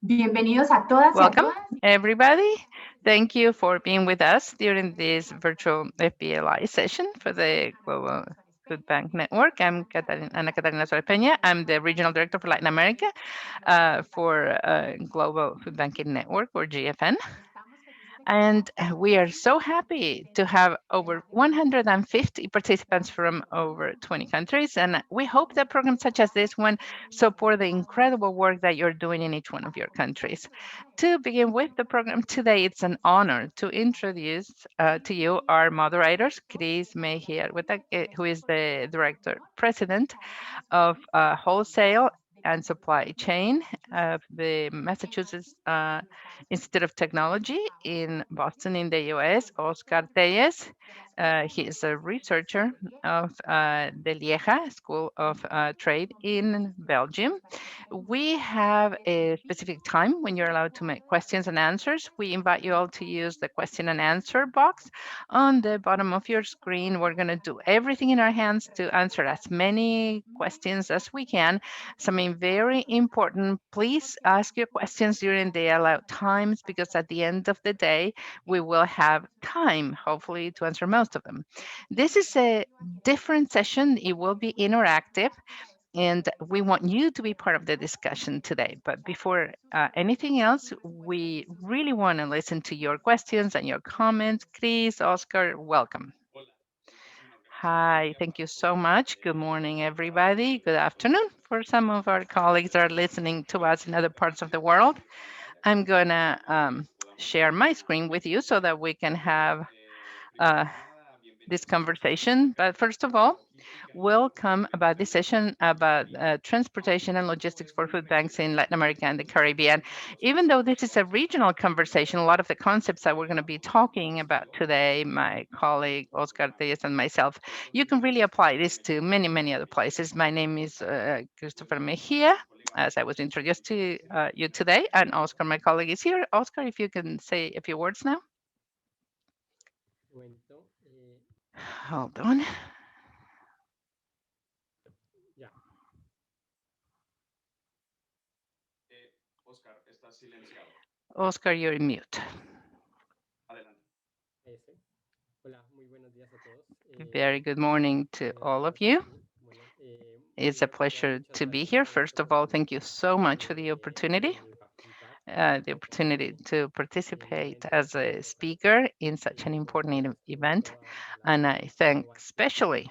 Bienvenidos a todas y a Welcome, todas. everybody. Thank you for being with us during this virtual FBLI session for the Global Food Bank Network. I'm Ana Catarina Suarez Peña. I'm the Regional Director for Latin America for Global Food Banking Network, or GFN. And we are so happy to have over 150 participants from over 20 countries. And we hope that programs such as this one support the incredible work that you're doing in each one of your countries. To begin with the program today, it's an honor to introduce to you our moderators, Chris Mejia, who is the Director President of Wholesale and Supply Chain of the Massachusetts Institute of Technology in Boston, in the US, Oscar Telles. He is a researcher of the Lieja School of Trade in Belgium. We have a specific time when you're allowed to make questions and answers. We invite you all to use the question and answer box on the bottom of your screen. We're going to do everything in our hands to answer as many questions as we can. Something very important, please ask your questions during the allowed times, because at the end of the day, we will have time, hopefully, to answer most of them. This is a different session. It will be interactive, and we want you to be part of the discussion today. But before anything else, we really want to listen to your questions and your comments. Chris, Oscar, welcome. Hi, thank you so much. Good morning, everybody. Good afternoon for some of our colleagues that are listening to us in other parts of the world. I'm going to share my screen with you so that we can have uh, this conversation. But first of all, welcome about this session about transportation and logistics for food banks in Latin America and the Caribbean. Even though this is a regional conversation, a lot of the concepts that we're going to be talking about today, my colleague Oscar Telles and myself, you can really apply this to many, many other places. My name is Christopher Mejia, as I was introduced to you today, and Oscar, my colleague, is here. Oscar, if you can say a few words now. Hold on. Oscar, you're in mute. Very good morning to all of you. It's a pleasure to be here. First of all, thank you so much for the opportunity to participate as a speaker in such an important event. And I thank especially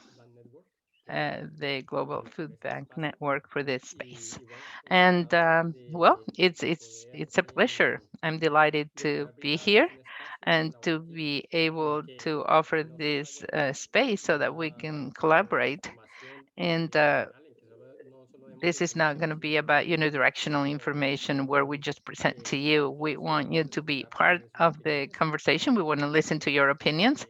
the Global Food Bank Network for this space. And well, it's a pleasure. I'm delighted to be here and to be able to offer this space so that we can collaborate. And this is not going to be about unidirectional information where we just present to you. We want you to be part of the conversation. We want to listen to your opinions,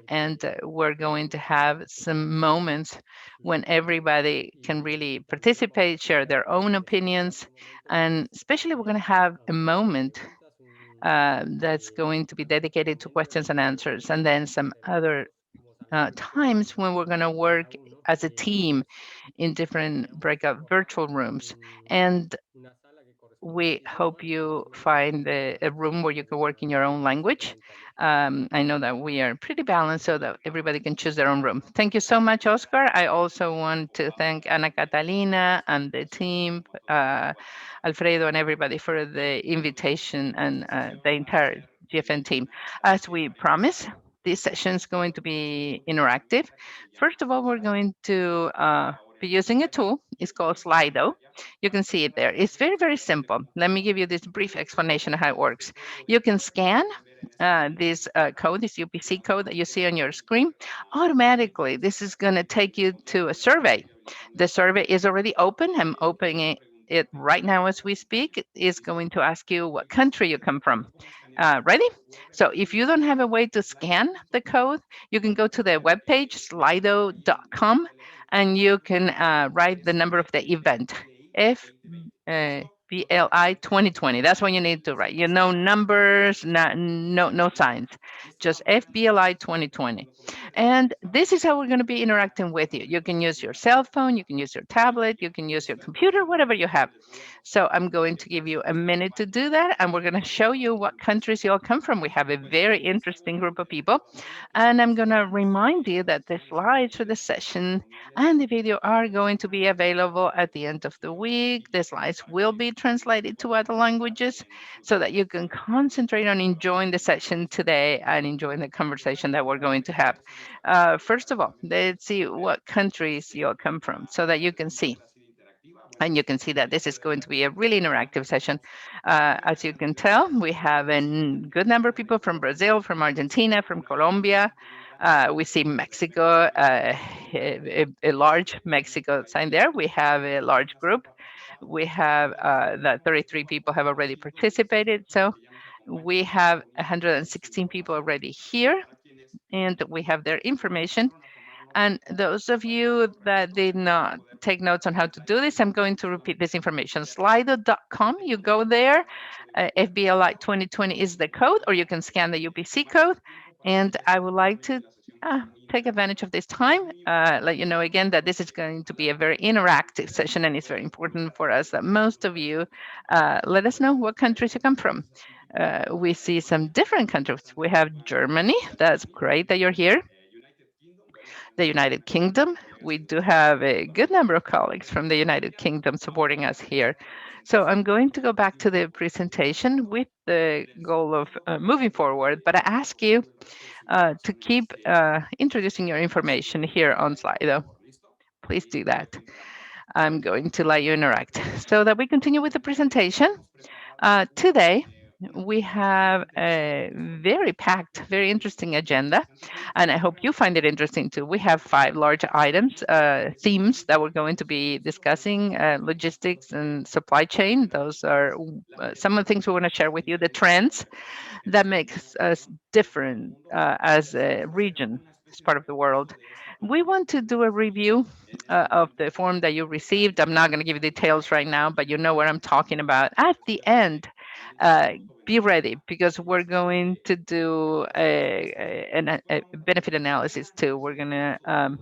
and we're going to have some moments when everybody can really participate, share their own opinions, and especially we're going to have a moment that's going to be dedicated to questions and answers, and then some other times when we're going to work as a team in different breakout virtual rooms. And we hope you find a room where you can work in your own language. I know that we are pretty balanced so that everybody can choose their own room. Thank you so much, Oscar. I also want to thank Ana Catalina and the team, Alfredo and everybody for the invitation, and the entire GFN team. As we promised, this session is going to be interactive. First of all, we're going to be using a tool. It's called Slido. You can see it there. It's very, very simple. Let me give you this brief explanation of how it works. You can scan this code, this UPC code that you see on your screen. Automatically, this is going to take you to a survey. The survey is already open. I'm opening it right now as we speak. It's going to ask you what country you come from. Ready? So if you don't have a way to scan the code, you can go to the webpage, slido.com, and you can write the number of the event, FBLI FBLI 2020. That's what you need to write. You know, numbers, not, no signs, just FBLI 2020. And this is how we're going to be interacting with you. You can use your cell phone, you can use your tablet, you can use your computer, whatever you have. So I'm going to give you a minute to do that, and we're going to show you what countries you all come from. We have a very interesting group of people, and I'm going to remind you that the slides for the session and the video are going to be available at the end of the week. The slides will be translated to other languages so that you can concentrate on enjoying the session today and enjoying the conversation that we're going to have. First of all, let's see what countries you all come from so that you can see. And you can see that this is going to be a really interactive session. As you can tell, we have a good number of people from Brazil, from Argentina, from Colombia. We see Mexico, a large Mexico sign there. We have a large group. We have that 33 people have already participated. So we have 116 people already here, and we have their information. And those of you that did not take notes on how to do this, I'm going to repeat this information. Slido.com, you go there. FBLI 2020 is the code, or you can scan the UPC code. And I would like to take advantage of this time, let you know again that this is going to be a very interactive session, and it's very important for us that most of you let us know what countries you come from. We see some different countries. We have Germany. That's great that you're here. The United Kingdom. We do have a good number of colleagues from the United Kingdom supporting us here. So I'm going to go back to the presentation with the goal of moving forward, but I ask you to keep introducing your information here on Slido. Please do that. I'm going to let you interact so that we continue with the presentation. Today, we have a very packed, very interesting agenda, and I hope you find it interesting too. We have 5 large items, themes that we're going to be discussing, logistics and supply chain. Those are some of the things we want to share with you, the trends that makes us different as a region, as part of the world. We want to do a review of the form that you received. I'm not going to give you details right now, but you know what I'm talking about. At the end, be ready because we're going to do a benefit analysis too. We're going to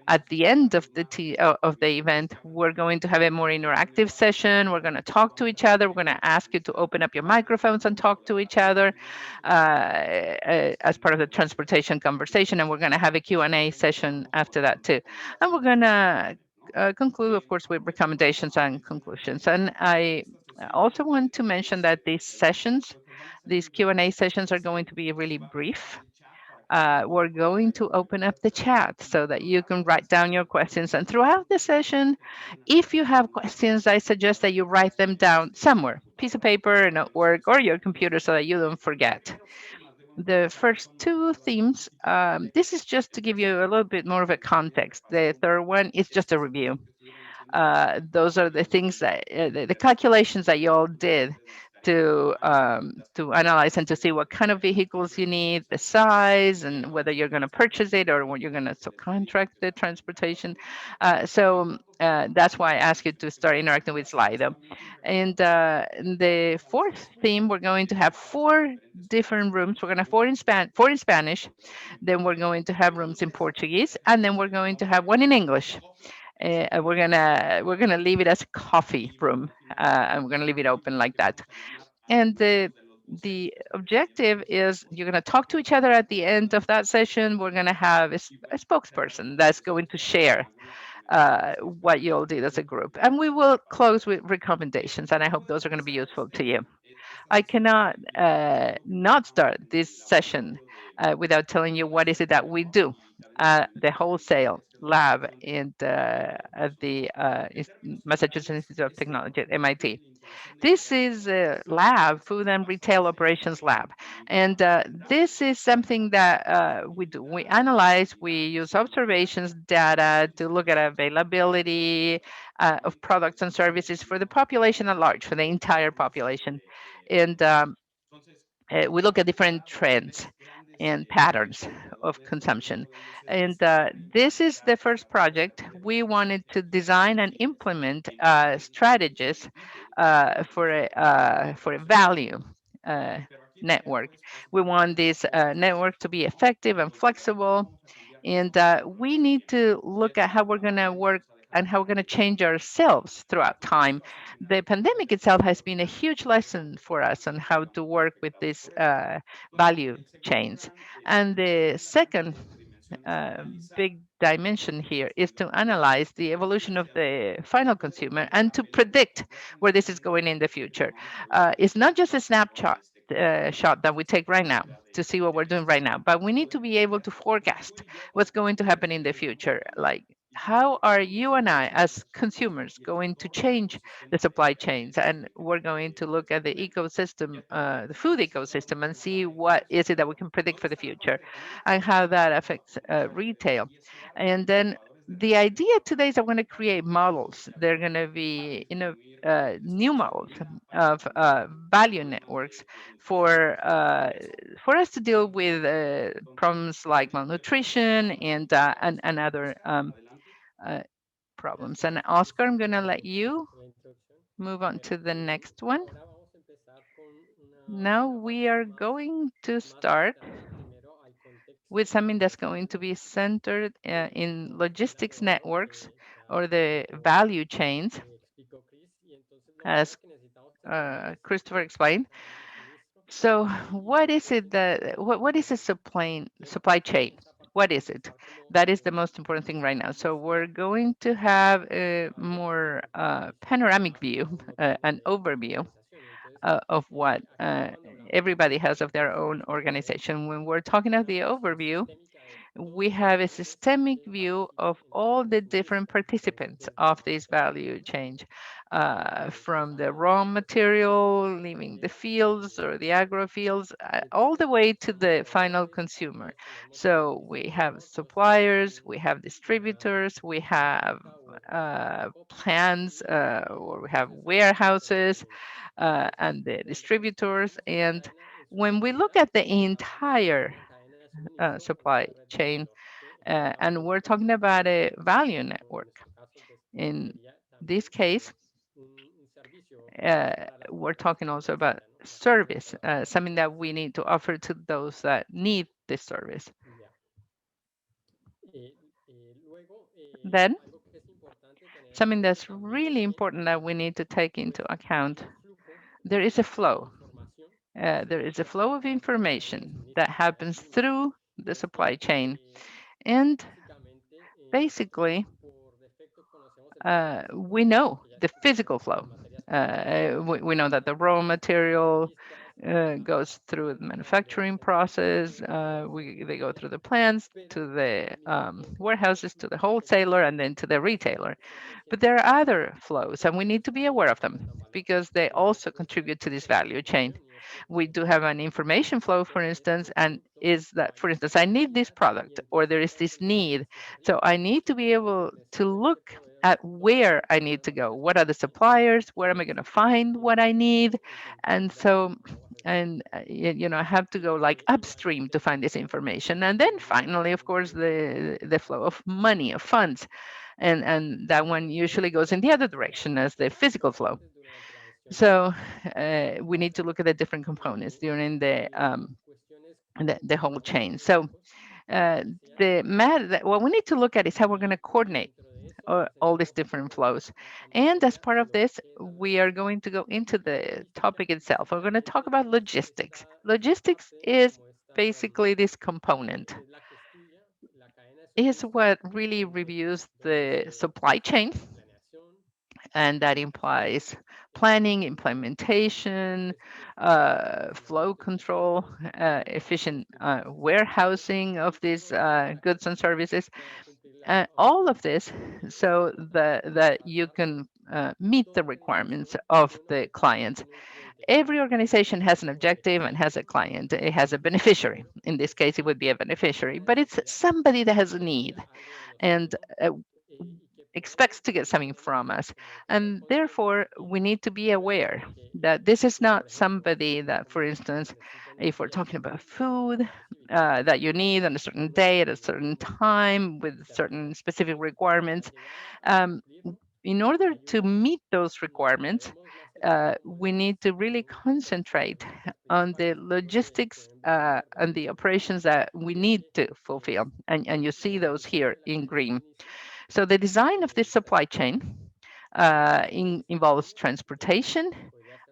at the end of of the event, we're going to have a more interactive session. We're going to talk to each other. We're going to ask you to open up your microphones and talk to each other as part of the transportation conversation. And we're going to have a Q&A session after that too. And we're going to conclude, of course, with recommendations and conclusions. And I also want to mention that these Q&A sessions are going to be really brief. We're going to open up the chat so that you can write down your questions. And throughout the session, if you have questions, I suggest that you write them down somewhere, piece of paper, a notebook, or your computer so that you don't forget. The first 2 themes, this is just to give you a little bit more of a context. The third one is just a review. Those are the things that the calculations that you all did to analyze and to see what kind of vehicles you need, the size, and whether you're going to purchase it or when you're going to subcontract the transportation. That's why I ask you to start interacting with Slido. And the fourth theme, we're going to have 4 different rooms. We're going to have 4 in Spanish, then we're going to have rooms in Portuguese, and then we're going to have one in English. We're gonna leave it as a coffee room, and we're gonna leave it open like that. And the objective is you're gonna talk to each other at the end of that session. We're gonna have a spokesperson that's going to share what you all did as a group, and we will close with recommendations. And I hope those are going to be useful to you. I cannot not start this session without telling you what is it that we do. The wholesale lab at the Massachusetts Institute of Technology at MIT. This is a lab, food and retail operations lab. And this is something that we do. We analyze, we use observations, data to look at availability of products and services for the population at large, for the entire population. And we look at different trends. and patterns of consumption. And this is the first project. We wanted to design and implement strategies for a value uh, network. We want this network to be effective and flexible, and we need to look at how we're going to work and how we're going to change ourselves throughout time. The pandemic itself has been a huge lesson for us on how to work with these value chains. And the second uh, big dimension here is to analyze the evolution of the final consumer and to predict where this is going in the future. It's not just a snapshot shot that we take right now to see what we're doing right now, but we need to be able to forecast what's going to happen in the future. Like, how are you and I, as consumers, going to change the supply chains? And we're going to look at the ecosystem, the food ecosystem, and see what is it that we can predict for the future and how that affects retail. And then the idea today is I'm going to create models. They're going to be, new models of value networks for us to deal with problems like malnutrition and other uh, problems. And Oscar, I'm going to let you move on to the next one. Now we are going to start with something that's going to be centered in logistics networks or the value chains, as Christopher explained. So, what is it that what is a supply chain? What is it? That is the most important thing right now. So we're going to have a more panoramic view, an overview of what everybody has of their own organization. When we're talking of the overview, we have a systemic view of all the different participants of this value chain, from the raw material, leaving the fields or the agro fields, all the way to the final consumer. So we have suppliers, we have distributors, we have plants, or we have warehouses, and the distributors. And when we look at the entire supply chain, and we're talking about a value network. In this case, we're talking also about service, something that we need to offer to those that need this service. Then, something that's really important that we need to take into account, there is a flow. There is a flow of information that happens through the supply chain. And basically, we know the physical flow. We know that the raw material goes through the manufacturing process. They go through the plants, to the warehouses, to the wholesaler, and then to the retailer. But there are other flows, and we need to be aware of them because they also contribute to this value chain. We do have an information flow, for instance, and is that, for instance, I need this product or there is this need. So I need to be able to look at where I need to go. What are the suppliers? Where am I going to find what I need? And so, and I have to go like upstream to find this information. And then finally, of course, the flow of money, of funds, and that one usually goes in the other direction as the physical flow. So we need to look at the different components during the whole chain. So what we need to look at is how we're going to coordinate all these different flows. And as part of this, we are going to go into the topic itself. We're going to talk about logistics. Logistics is basically this component. Is what really reviews the supply chain, and that implies planning, implementation, flow control, efficient warehousing of these goods and services, all of this so that you can meet the requirements of the client. Every organization has an objective and has a client. It has a beneficiary. In this case, it would be a beneficiary, but it's somebody that has a need and expects to get something from us. And therefore, we need to be aware that this is not somebody that, for instance, if we're talking about food, that you need on a certain day at a certain time with certain specific requirements. Um, in order to meet those requirements, we need to really concentrate on the logistics and the operations that we need to fulfill. And you see those here in green. So the design of this supply chain involves transportation,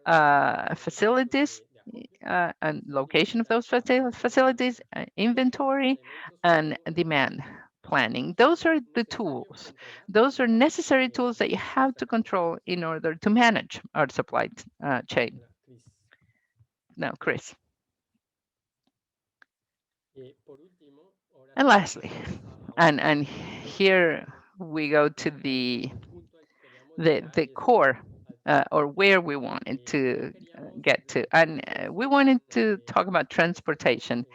facilities, and location of those facilities, inventory, and demand planning. Those are the tools. Those are necessary tools that you have to control in order to manage our supply chain. Now, Chris. And lastly, and here we go to the core or where we wanted to get to. And we wanted to talk about transportation.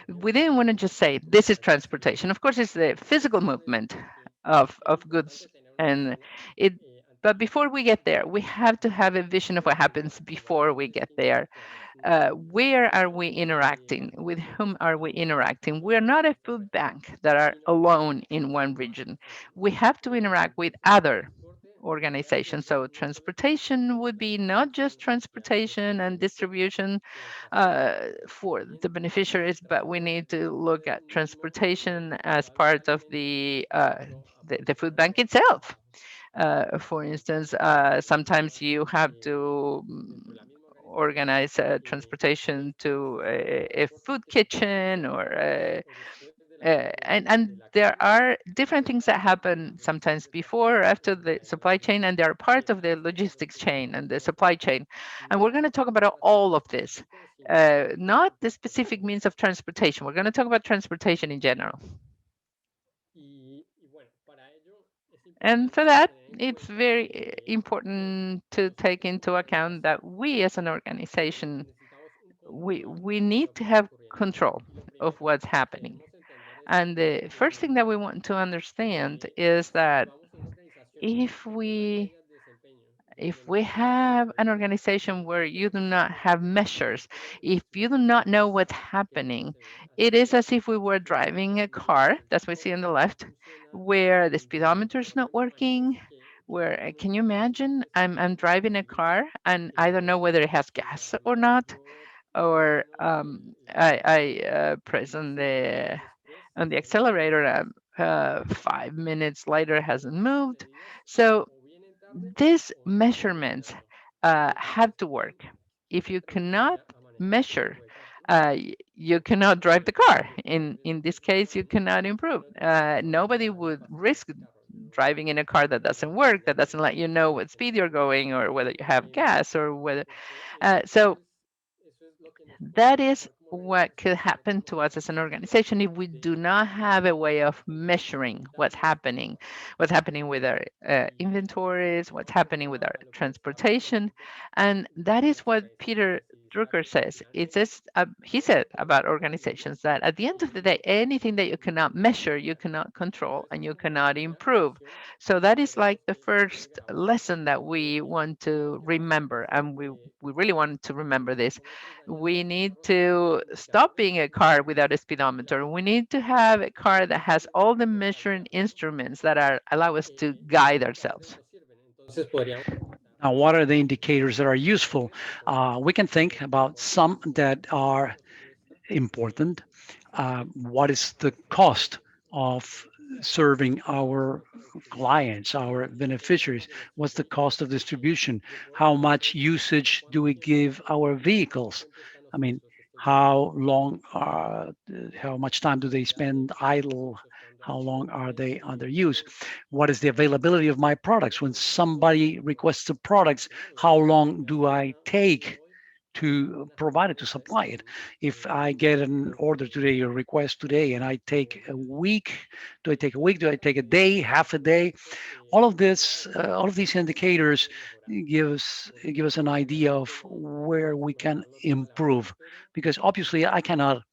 We didn't want to just say this is transportation. Of course, it's the physical movement of goods. And it, but before we get there, we have to have a vision of what happens before we get there. Where are we interacting? With whom are we interacting? We are not a food bank that are alone in one region. We have to interact with other organizations. So transportation would be not just transportation and distribution for the beneficiaries, but we need to look at transportation as part of the food bank itself. For instance, sometimes you have to organize transportation to a food kitchen or and there are different things that happen sometimes before or after the supply chain, and they are part of the logistics chain and the supply chain. And we're going to talk about all of this, not the specific means of transportation. We're going to talk about transportation in general. And for that, it's very important to take into account that we as an organization, we need to have control of what's happening. And the first thing that we want to understand is that if we if we have an organization where you do not have measures, if you do not know what's happening, it is as if we were driving a car, that's what we see on the left, where the speedometer is not working. Where can you imagine? I'm driving a car and I don't know whether it has gas or not, or I press on the accelerator. 5 minutes later, hasn't moved. So these measurements have to work. If you cannot measure, you cannot drive the car. In this case, you cannot improve. Nobody would risk driving in a car that doesn't work, that doesn't let you know what speed you're going or whether you have gas or whether. So that is what could happen to us as an organization if we do not have a way of measuring what's happening with our inventories, what's happening with our transportation. And that is what Peter Drucker says. It says, he said about organizations that at the end of the day, anything that you cannot measure, you cannot control, and you cannot improve. So that is like the first lesson that we want to remember. And we really want to remember this. We need to stop being a car without a speedometer. We need to have a car that has all the measuring instruments that are allow us to guide ourselves. Now, what are the indicators that are useful? We can think about some that are important. What is the cost of serving our clients, our beneficiaries? What's the cost of distribution? How much usage do we give our vehicles? I mean, how much time do they spend idle? How long are they under use? What is the availability of my products? When somebody requests the products, how long do I take to provide it, to supply it? If I get an order today, a request today, and I take a week, do I take a week? Do I take a day, half a day? All of these indicators give us an idea of where we can improve, because obviously I cannot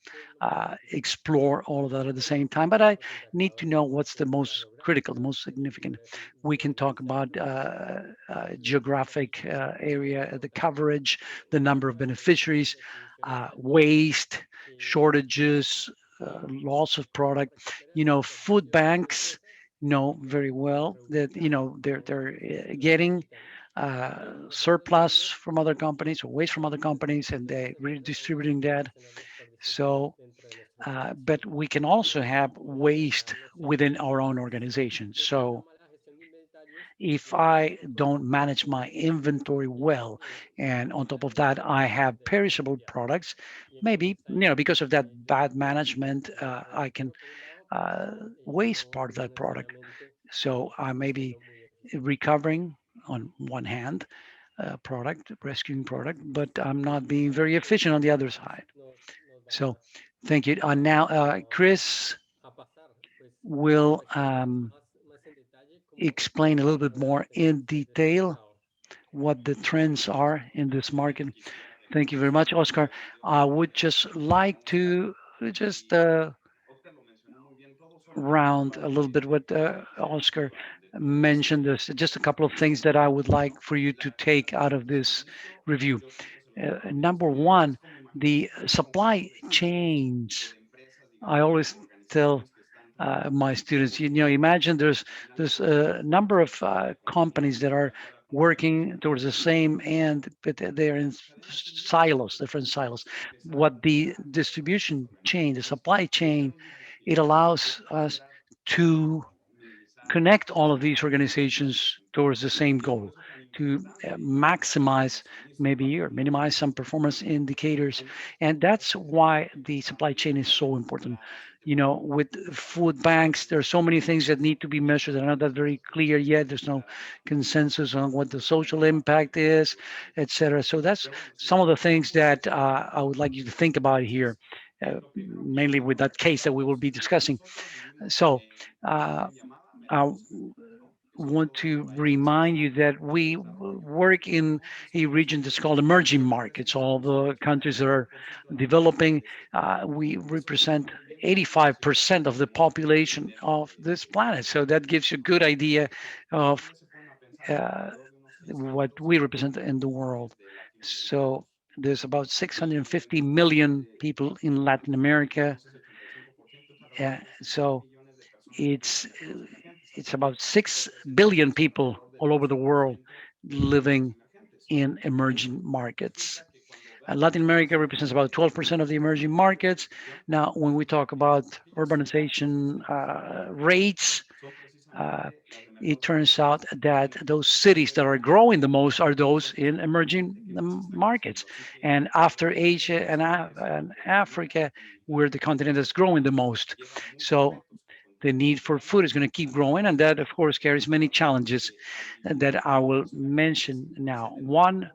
explore all of that at the same time, but I need to know what's the most critical, the most significant. We can talk about geographic area, the coverage, the number of beneficiaries, waste, shortages, loss of product. Food banks know very well that they're getting surplus from other companies or waste from other companies, and they redistributing that. So, but we can also have waste within our own organization. So if I don't manage my inventory well, and on top of that, I have perishable products, maybe, because of that bad management, I can waste part of that product. So I may be recovering on one hand, product, rescuing product, but I'm not being very efficient on the other side. So thank you. Now, Chris will explain a little bit more in detail what the trends are in this market. Thank you very much, Oscar. I would just like to just round a little bit what Oscar mentioned. There's just a couple of things that I would like for you to take out of this review. Number one, the supply chains. I always tell my students, imagine there's a number of companies that are working towards the same end, but they're in silos, different silos. What the distribution chain, the supply chain, it allows us to connect all of these organizations towards the same goal, to maximize maybe or minimize some performance indicators. And that's why the supply chain is so important. With food banks, there are so many things that need to be measured. They're not that very clear yet. There's no consensus on what the social impact is, etc. So that's some of the things that I would like you to think about here, mainly with that case that we will be discussing. So uh, I want to remind you that we work in a region that's called emerging markets. All the countries that are developing, we represent 85% of the population of this planet. So that gives you a good idea of uh, what we represent in the world. So there's about 650 million people in Latin America. So it's it's about 6 billion people all over the world living in emerging markets. Latin America represents about 12% of the emerging markets. Now, when we talk about urbanization rates, uh, it turns out that those cities that are growing the most are those in emerging markets. And after Asia and Africa, we're the continent that's growing the most. So the need for food is going to keep growing, and that, of course, carries many challenges that I will mention now. One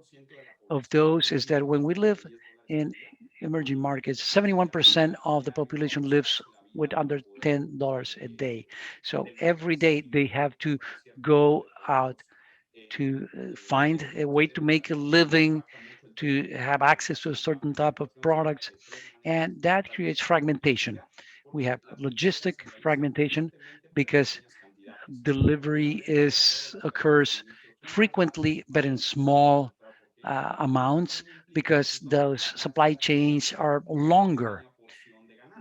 of those is that when we live in emerging markets, 71% of the population lives with under $10 a day. So every day they have to go out to find a way to make a living, to have access to a certain type of products, and that creates fragmentation. We have logistic fragmentation because delivery is occurs frequently, but in small amounts because those supply chains are longer,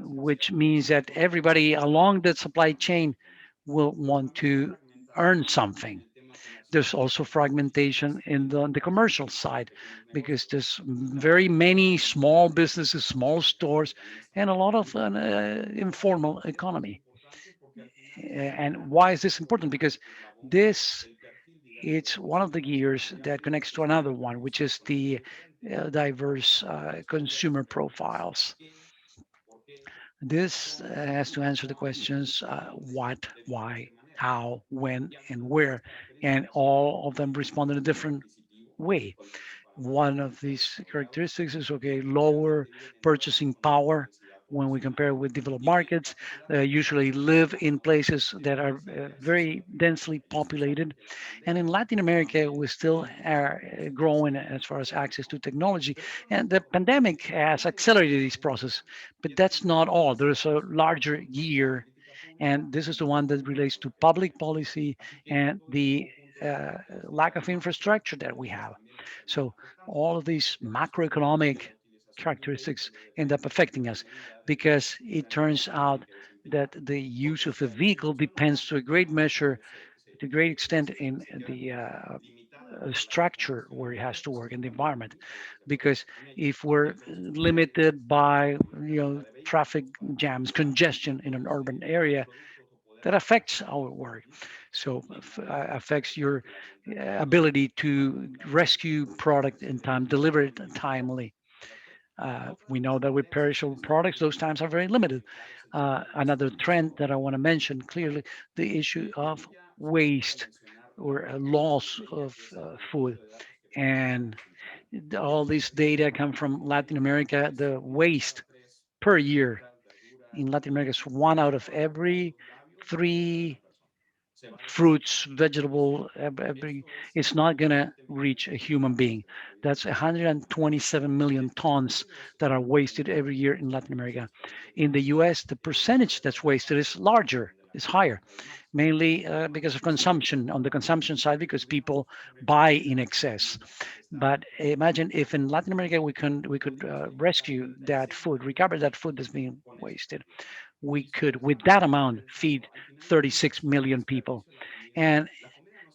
which means that everybody along the supply chain will want to earn something. There's also fragmentation in the commercial side because there's very many small businesses, small stores, and a lot of informal economy. And why is this important? Because this it's one of the gears that connects to another one, which is the diverse consumer profiles. This has to answer the questions what, why, how, when, and where, and all of them respond in a different way. One of these characteristics is okay, lower purchasing power when we compare with developed markets. Usually live in places that are very densely populated. And in Latin America, we still are growing as far as access to technology. And the pandemic has accelerated this process, but that's not all. There's a larger gear, and this is the one that relates to public policy and the lack of infrastructure that we have. So all of these macroeconomic characteristics end up affecting us, because it turns out that the use of a vehicle depends to a great measure, to a great extent, in the structure where it has to work in the environment. Because if we're limited by traffic jams, congestion in an urban area, that affects our work. So affects your ability to rescue product in time, deliver it timely. We know that with perishable products, those times are very limited. Another trend that I want to mention clearly, the issue of waste or loss of food. And all this data come from Latin America. The waste per year in Latin America is one out of every three fruits, vegetable, every, it's not going to reach a human being. That's 127 million tons that are wasted every year in Latin America. In the US, the percentage that's wasted is larger, is higher, mainly because of consumption, on the consumption side, because people buy in excess. But imagine if in Latin America we could rescue that food, recover that food that's being wasted. We could, with that amount, feed 36 million people. And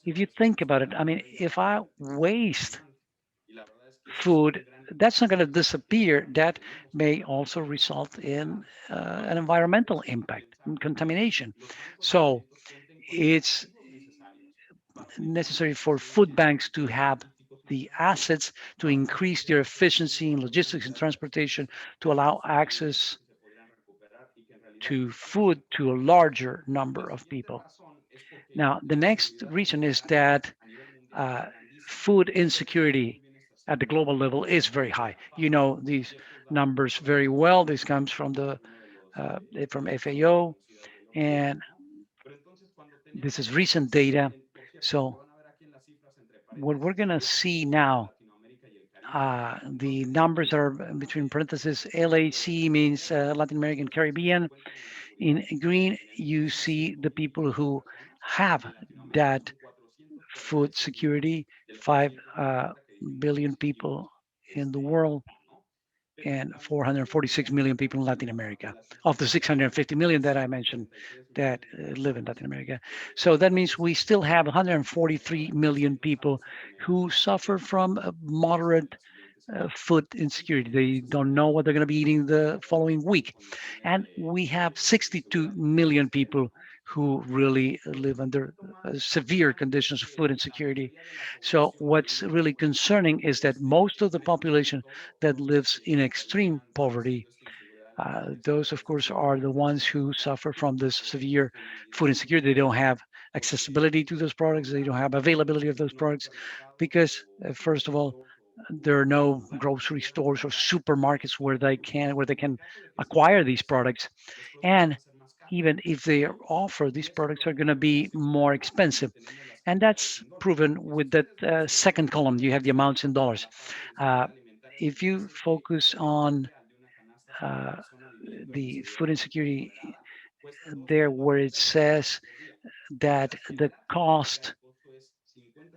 if you think about it, I mean, if I waste food, that's not going to disappear. That may also result in an environmental impact and contamination. So it's necessary for food banks to have the assets to increase their efficiency in logistics and transportation, to allow access to food to a larger number of people. Now, the next reason is that uh, food insecurity at the global level is very high. You know these numbers very well. This comes from the from FAO, and this is recent data. So what we're gonna see now, the numbers are between parentheses. LAC means Latin American Caribbean. In green, you see the people who have that food security, 5 billion people in the world and 446 million people in Latin America, of the 650 million that I mentioned that live in Latin America. So that means we still have 143 million people who suffer from a moderate food insecurity. They don't know what they're going to be eating the following week. And we have 62 million people who really live under severe conditions of food insecurity. So, what's really concerning is that most of the population that lives in extreme poverty, those, of course, are the ones who suffer from this severe food insecurity. They don't have accessibility to those products, they don't have availability of those products because, first of all, there are no grocery stores or supermarkets where they can acquire these products. And even if they offer, these products are going to be more expensive. And that's proven with that second column. You have the amounts in dollars. Uh, if you focus on uh, the food insecurity there, where it says that the cost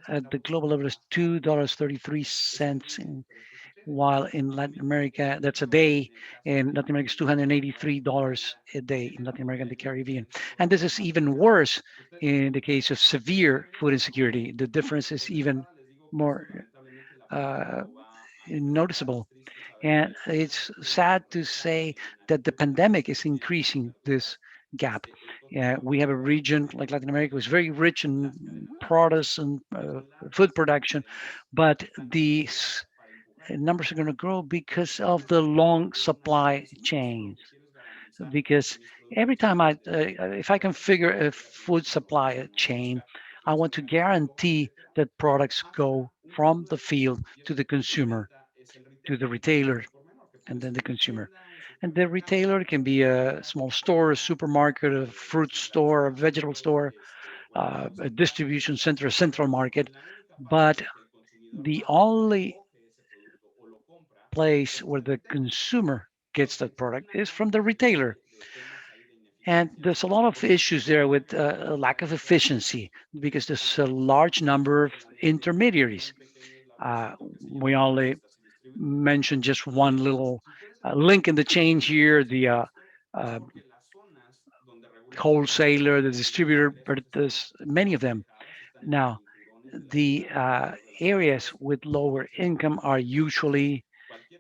at the global level is $2.33, while in Latin America, that's a day. In Latin America, it's $283 a day in Latin America and the Caribbean. And this is even worse in the case of severe food insecurity. The difference is even more uh, noticeable. And it's sad to say that the pandemic is increasing this gap. We have a region like Latin America was very rich in produce and food production, but these numbers are going to grow because of the long supply chains. Because every time if I configure a food supply chain, I want to guarantee that products go from the field to the consumer, to the retailer, and then the consumer. And the retailer can be a small store, a supermarket, a fruit store, a vegetable store, a distribution center, a central market. But the only place where the consumer gets that product is from the retailer. And there's a lot of issues there with a lack of efficiency because there's a large number of intermediaries. We only mention just one little link in the chain here, the uh, wholesaler, the distributor, but there's many of them. Now, the areas with lower income are usually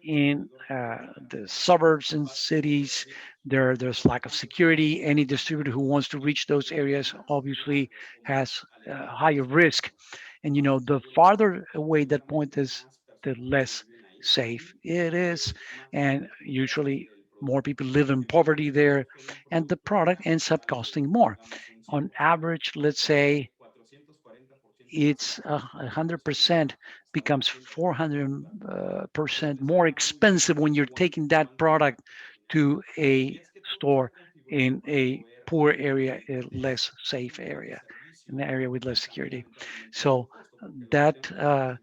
in the suburbs and cities. There's lack of security. Any distributor who wants to reach those areas obviously has higher risk. And the farther away that point is, the less safe it is. And usually more people live in poverty there, and the product ends up costing more. On average, let's say it's 100% becomes 400% more expensive when you're taking that product to a store in a poor area, a less safe area, an area with less security. So that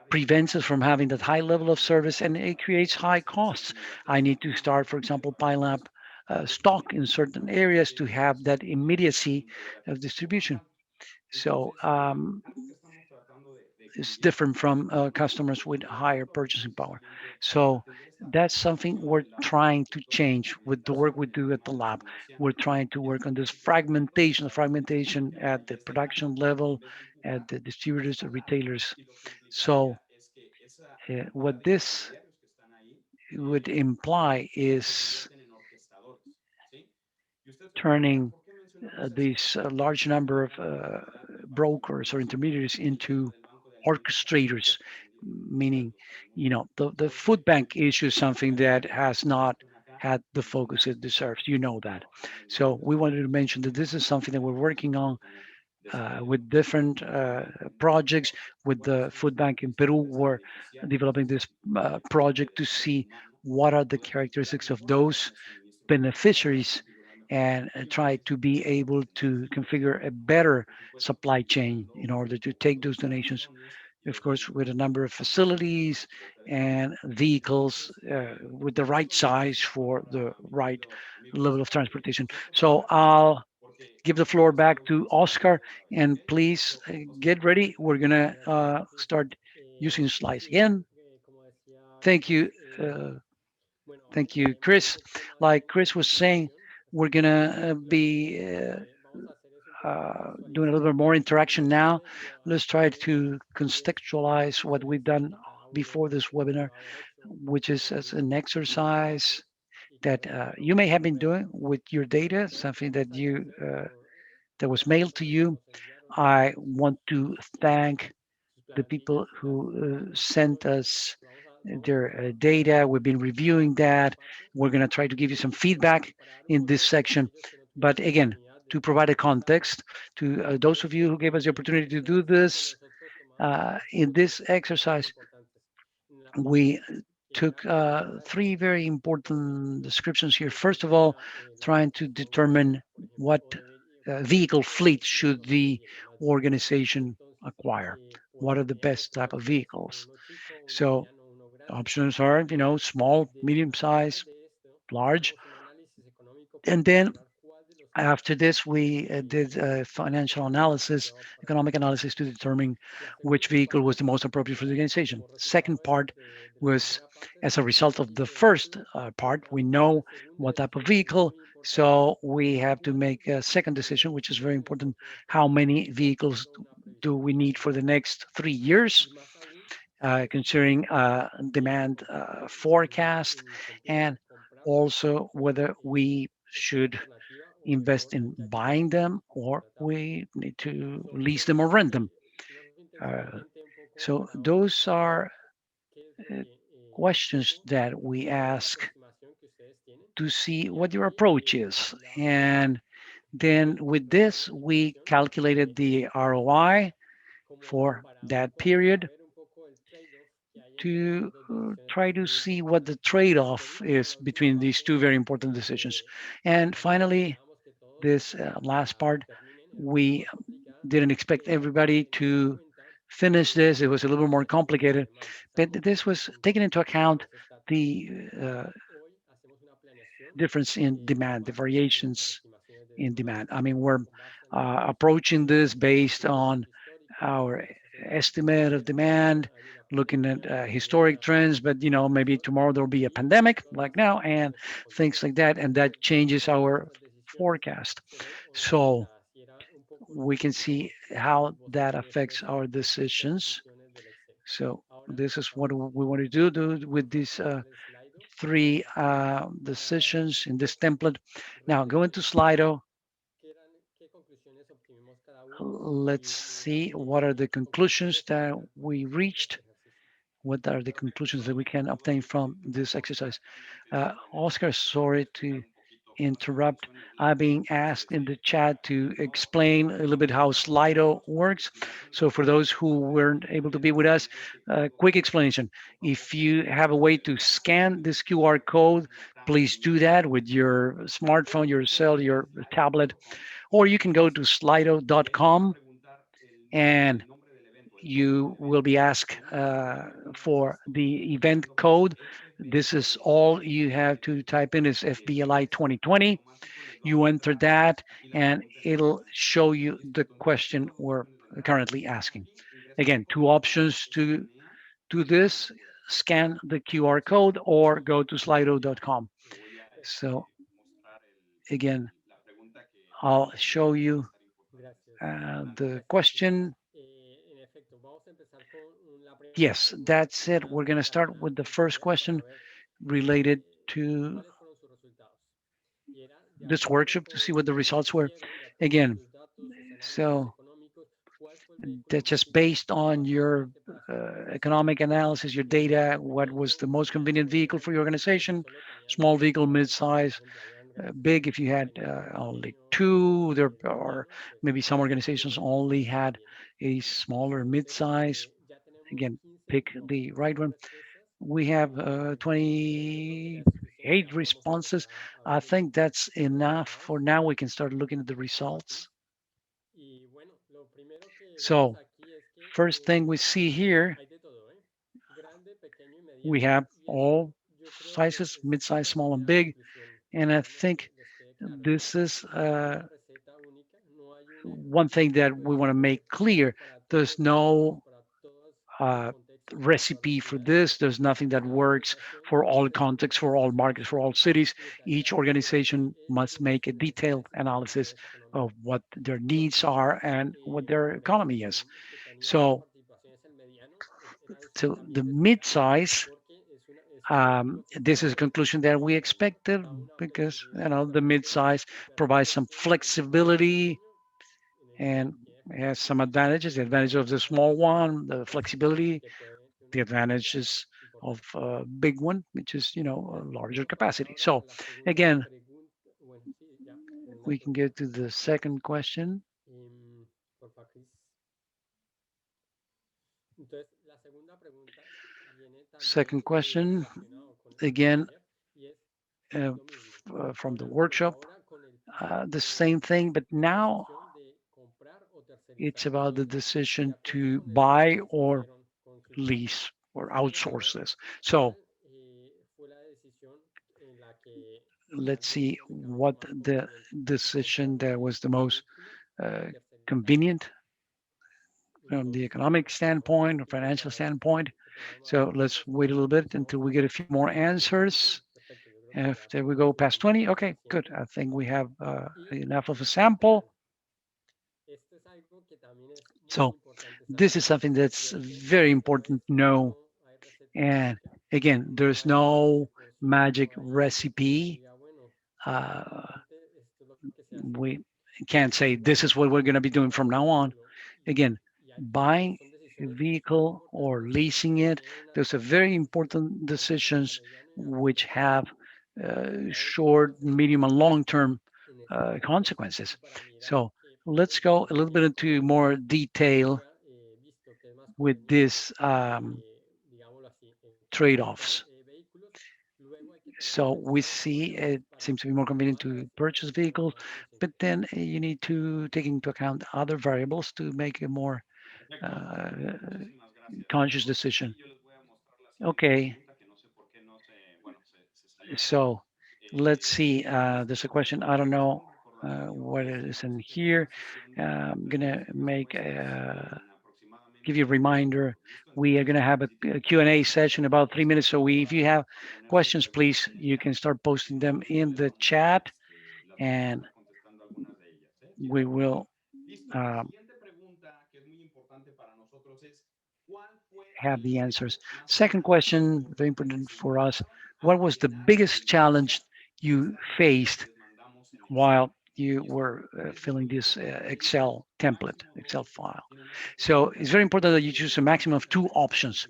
prevents us from having that high level of service, and it creates high costs. I need to start, for example, piling up stock in certain areas to have that immediacy of distribution. So it's different from customers with higher purchasing power. So that's something we're trying to change with the work we do at the lab. We're trying to work on this fragmentation, the fragmentation at the production level, at the distributors, the retailers. So what this would imply is turning these large number of brokers or intermediaries into orchestrators, meaning, the food bank issue is something that has not had the focus it deserves. You know that. So we wanted to mention that this is something that we're working on with different projects. With the food bank in Peru, we're developing this project to see what are the characteristics of those beneficiaries, and try to be able to configure a better supply chain in order to take those donations, of course, with a number of facilities and vehicles with the right size for the right level of transportation. So I'll give the floor back to Oscar, and please get ready. We're going to start using slides again. Thank you. Thank you, Chris. Like Chris was saying, we're going to be doing a little bit more interaction now. Let's try to contextualize what we've done before this webinar, which is as an exercise that you may have been doing with your data, something that was mailed to you. I want to thank the people who sent us their data. We've been reviewing that. We're going to try to give you some feedback in this section. But again, to provide a context to those of you who gave us the opportunity to do this, in this exercise, we took three very important descriptions here. First of all, trying to determine what vehicle fleet should the organization acquire. What are the best type of vehicles? So options are, small, medium size, large. And then after this, we did financial analysis, economic analysis to determine which vehicle was the most appropriate for the organization. Second part was as a result of the first part, we know what type of vehicle. So we have to make a second decision, which is very important. How many vehicles do we need for the next 3 years, considering demand forecast, and also whether we should invest in buying them or we need to lease them or rent them. Uh, so those are uh, questions that we ask to see what your approach is. And then with this, we calculated the ROI for that period to try to see what the trade-off is between these two very important decisions. And finally, this last part, we didn't expect everybody to finish this. It was a little more complicated, but this was taking into account the difference in demand, the variations in demand. I mean, we're approaching this based on our estimate of demand, looking at historic trends, but maybe tomorrow there'll be a pandemic like now and things like that, and that changes our forecast. So we can see how that affects our decisions. So this is what we want to do with these three decisions in this template. Now go into Slido. Let's see what are the conclusions that we reached. What are the conclusions that we can obtain from this exercise? Oscar, sorry to interrupt. I'm being asked in the chat to explain a little bit how Slido works. So for those who weren't able to be with us, quick explanation. If you have a way to scan this QR code, please do that with your smartphone, your cell, your tablet, or you can go to slido.com and you will be asked for the event code. This is all you have to type in is FBLI 2020. You enter that and it'll show you the question we're currently asking. Again, two options to do this: scan the QR code or go to slido.com. So again, I'll show you the question. Yes, that's it. We're going to start with the first question related to this workshop to see what the results were. Again, so that's just based on your economic analysis, your data, what was the most convenient vehicle for your organization, small vehicle, mid-size, big if you had only two, there are maybe some organizations only had a smaller mid-size. Again, pick the right one. We have 28 responses. I think that's enough for now. We can start looking at the results. So first thing we see here, we have all sizes, mid-size, small, and big. And I think this is one thing that we want to make clear. There's no uh, recipe for this. There's nothing that works for all contexts, for all markets, for all cities. Each organization must make a detailed analysis of what their needs are and what their economy is. So, so the mid-size, this is a conclusion that we expected because the mid-size provides some flexibility and has some advantages. The advantage of the small one, the flexibility, the advantages of a big one, which is a larger capacity. So again, we can get to the second question. Second question, again, from the workshop, the same thing, but now it's about the decision to buy or lease or outsource this. So let's see what the decision that was the most uh, convenient from the economic standpoint or financial standpoint. So let's wait a little bit until we get a few more answers. After we go past 20, okay, good. I think we have enough of a sample. So this is something that's very important to know. And again, there's no magic recipe. Uh, we can't say this is what we're going to be doing from now on. Again, buying a vehicle or leasing it, there's a very important decisions which have short, medium, and long-term consequences. So let's go a little bit into more detail with these trade-offs. So we see it seems to be more convenient to purchase vehicles, but then you need to take into account other variables to make a more uh, conscious decision. Okay, so let's see. There's a question. I don't know what it is in here. I'm gonna make. give you a reminder. We are going to have a Q&A session about 3 minutes. So if you have questions, please, you can start posting them in the chat, and we will um, have the answers. Second question, very important for us. What was the biggest challenge you faced while you were filling this Excel template, Excel file? So it's very important that you choose a maximum of two options.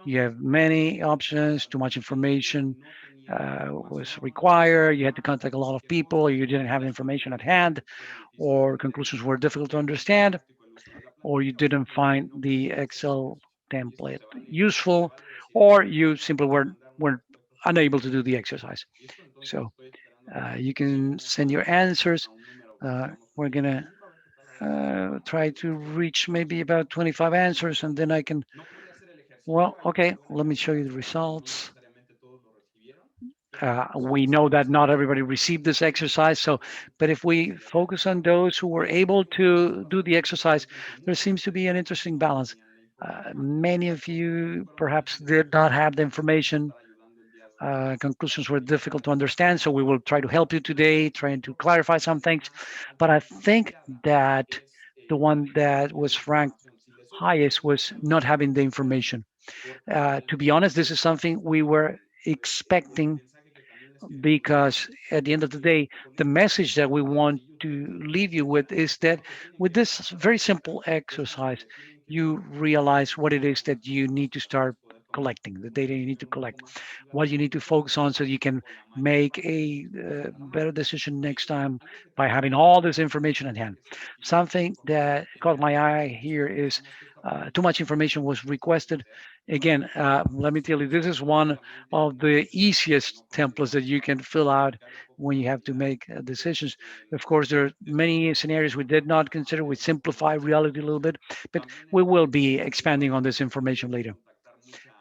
You have many options, too much information was required, you had to contact a lot of people, you didn't have information at hand, or conclusions were difficult to understand, or you didn't find the Excel template useful, or you simply weren't unable to do the exercise. So you can send your answers. We're gonna try to reach maybe about 25 answers, and then I can. Well, okay. Let me show you the results. We know that not everybody received this exercise, so but if we focus on those who were able to do the exercise, there seems to be an interesting balance. Many of you perhaps did not have the information. Conclusions were difficult to understand, so we will try to help you today, trying to clarify some things. But I think that the one that was ranked highest was not having the information. To be honest, this is something we were expecting, because at the end of the day, the message that we want to leave you with is that with this very simple exercise, you realize what it is that you need to start collecting, the data you need to collect, what you need to focus on so you can make a better decision next time by having all this information at hand. Something that caught my eye here is too much information was requested. Again, let me tell you, this is one of the easiest templates that you can fill out when you have to make decisions. Of course, there are many scenarios we did not consider. We simplify reality a little bit, but we will be expanding on this information later.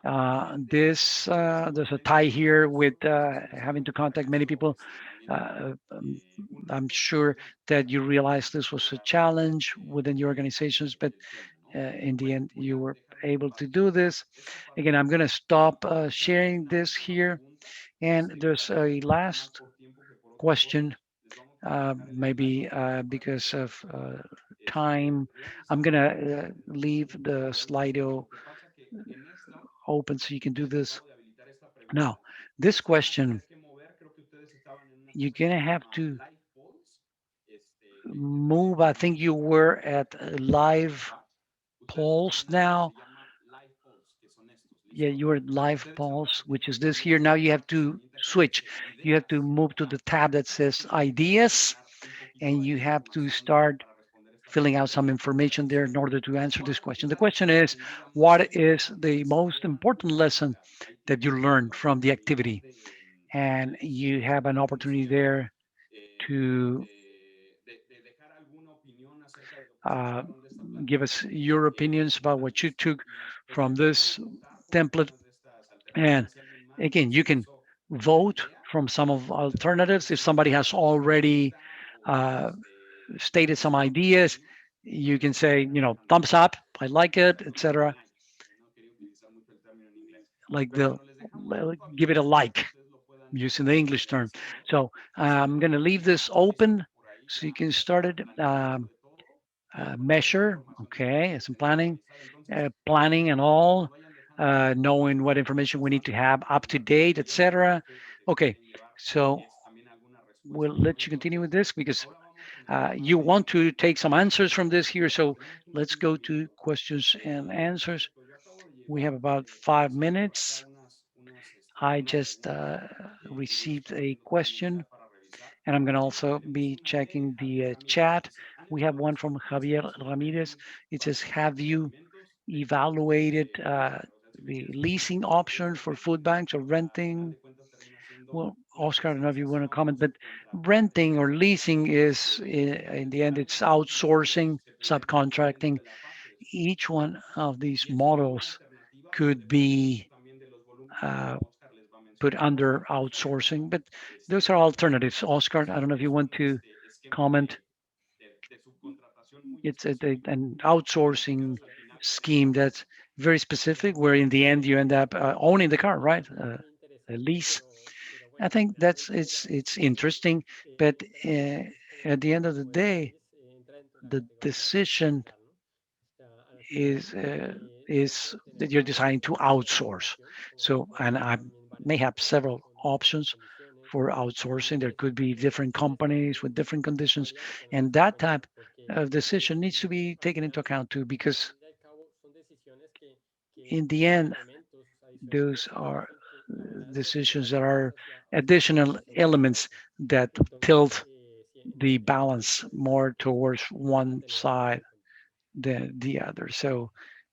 There's a tie here with having to contact many people. Uh, um, I'm sure that you realize this was a challenge within your organizations, but in the end, you were able to do this. Again, I'm going to stop sharing this here. And there's a last question, maybe because of time. I'm going to leave the Slido open so you can do this. Now, this question, you're going to have to move. I think you were at live polls now. Yeah, you're at live polls, which is this here. Now you have to switch. You have to move to the tab that says ideas, and you have to start filling out some information there in order to answer this question. The question is, what is the most important lesson that you learned from the activity? And you have an opportunity there to uh, give us your opinions about what you took from this template. And again, you can vote from some of alternatives. If somebody has already uh, stated some ideas, you can say, thumbs up, I like it, etc. Like give it a like, using the English term. So I'm going to leave this open so you can start it. Measure, okay, some planning and all, knowing what information we need to have up to date, etc. Okay, so we'll let you continue with this because you want to take some answers from this here. So let's go to questions and answers. We have about 5 minutes. I just received a question, and I'm going to also be checking the chat. We have one from Javier Ramirez. It says, have you evaluated the leasing option for food banks or renting? Well, Oscar, I don't know if you want to comment, but renting or leasing is, in the end, it's outsourcing, subcontracting. Each one of these models could be uh, put under outsourcing, but those are alternatives. Oscar, I don't know if you want to comment. It's an outsourcing scheme that's very specific, where in the end you end up owning the car, right? A lease. I think it's interesting, but at the end of the day, the decision is that you're deciding to outsource. So, and I may have several options for outsourcing. There could be different companies with different conditions, and that type of decision needs to be taken into account too, because in the end, those are decisions that are additional elements that tilt the balance more towards one side than the other. So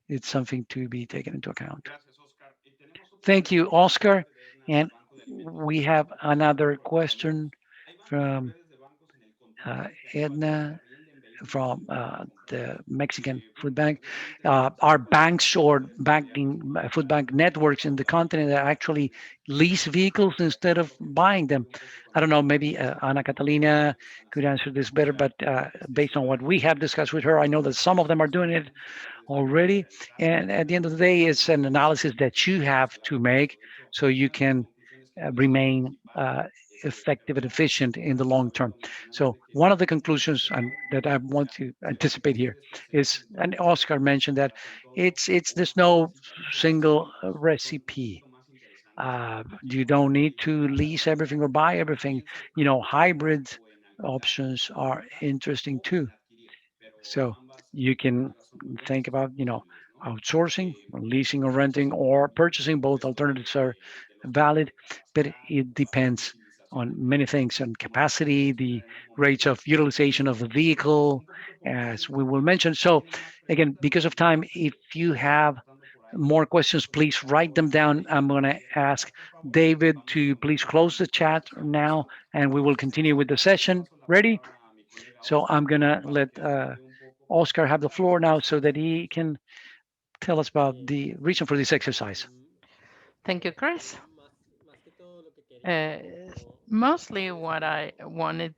it's something to be taken into account. Thank you, Oscar. And we have another question from Edna from the Mexican food bank. Are banks or banking food bank networks in the continent that actually lease vehicles instead of buying them? I don't know. Maybe Ana Catalina could answer this better, but based on what we have discussed with her, I know that some of them are doing it already. And at the end of the day, it's an analysis that you have to make so you can remain effective and efficient in the long term. So one of the conclusions that I want to anticipate here is, and Oscar mentioned that it's there's no single recipe. You don't need to lease everything or buy everything. Hybrid options are interesting too. So you can think about, outsourcing, or leasing or renting or purchasing. Both alternatives are valid, but it depends on many things, on capacity, the rates of utilization of the vehicle, as we will mention. So again, because of time, if you have more questions, please write them down. I'm going to ask David to please close the chat now, and we will continue with the session. Ready? So I'm going to let Oscar have the floor now so that he can tell us about the reason for this exercise. Thank you, Chris. Uh, Mostly what I wanted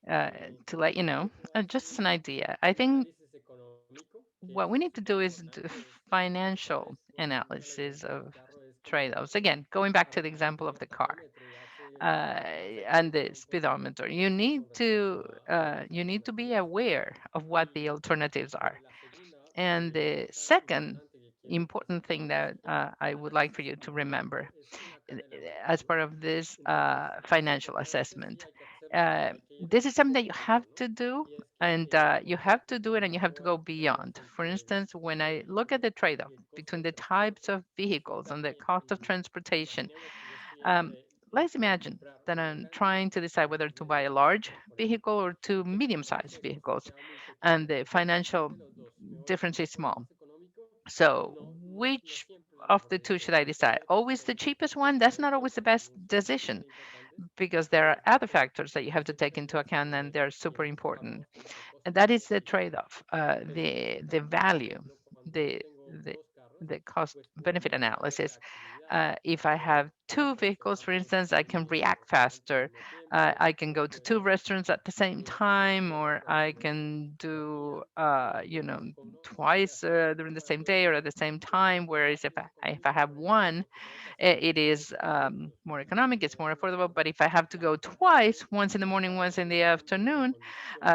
uh, to let you know, just an idea. I think what we need to do is do financial analysis of trade-offs. Again, going back to the example of the car and the speedometer, you need to be aware of what the alternatives are. And the second important thing that I would like for you to remember as part of this financial assessment. This is something that you have to do, and you have to do it, and you have to go beyond. For instance, when I look at the trade off between the types of vehicles and the cost of transportation, um, let's imagine that I'm trying to decide whether to buy a large vehicle or two medium sized vehicles, and the financial difference is small. So, which of the two should I decide? Always the cheapest one? That's not always the best decision because there are other factors that you have to take into account and they're super important. And that is the trade-off, the value, the the the cost benefit analysis. If I have two vehicles, for instance, I can react faster. I can go to two restaurants at the same time, or I can do, twice during the same day or at the same time. Whereas if I have one, it is more economic, it's more affordable. But if I have to go twice, once in the morning, once in the afternoon,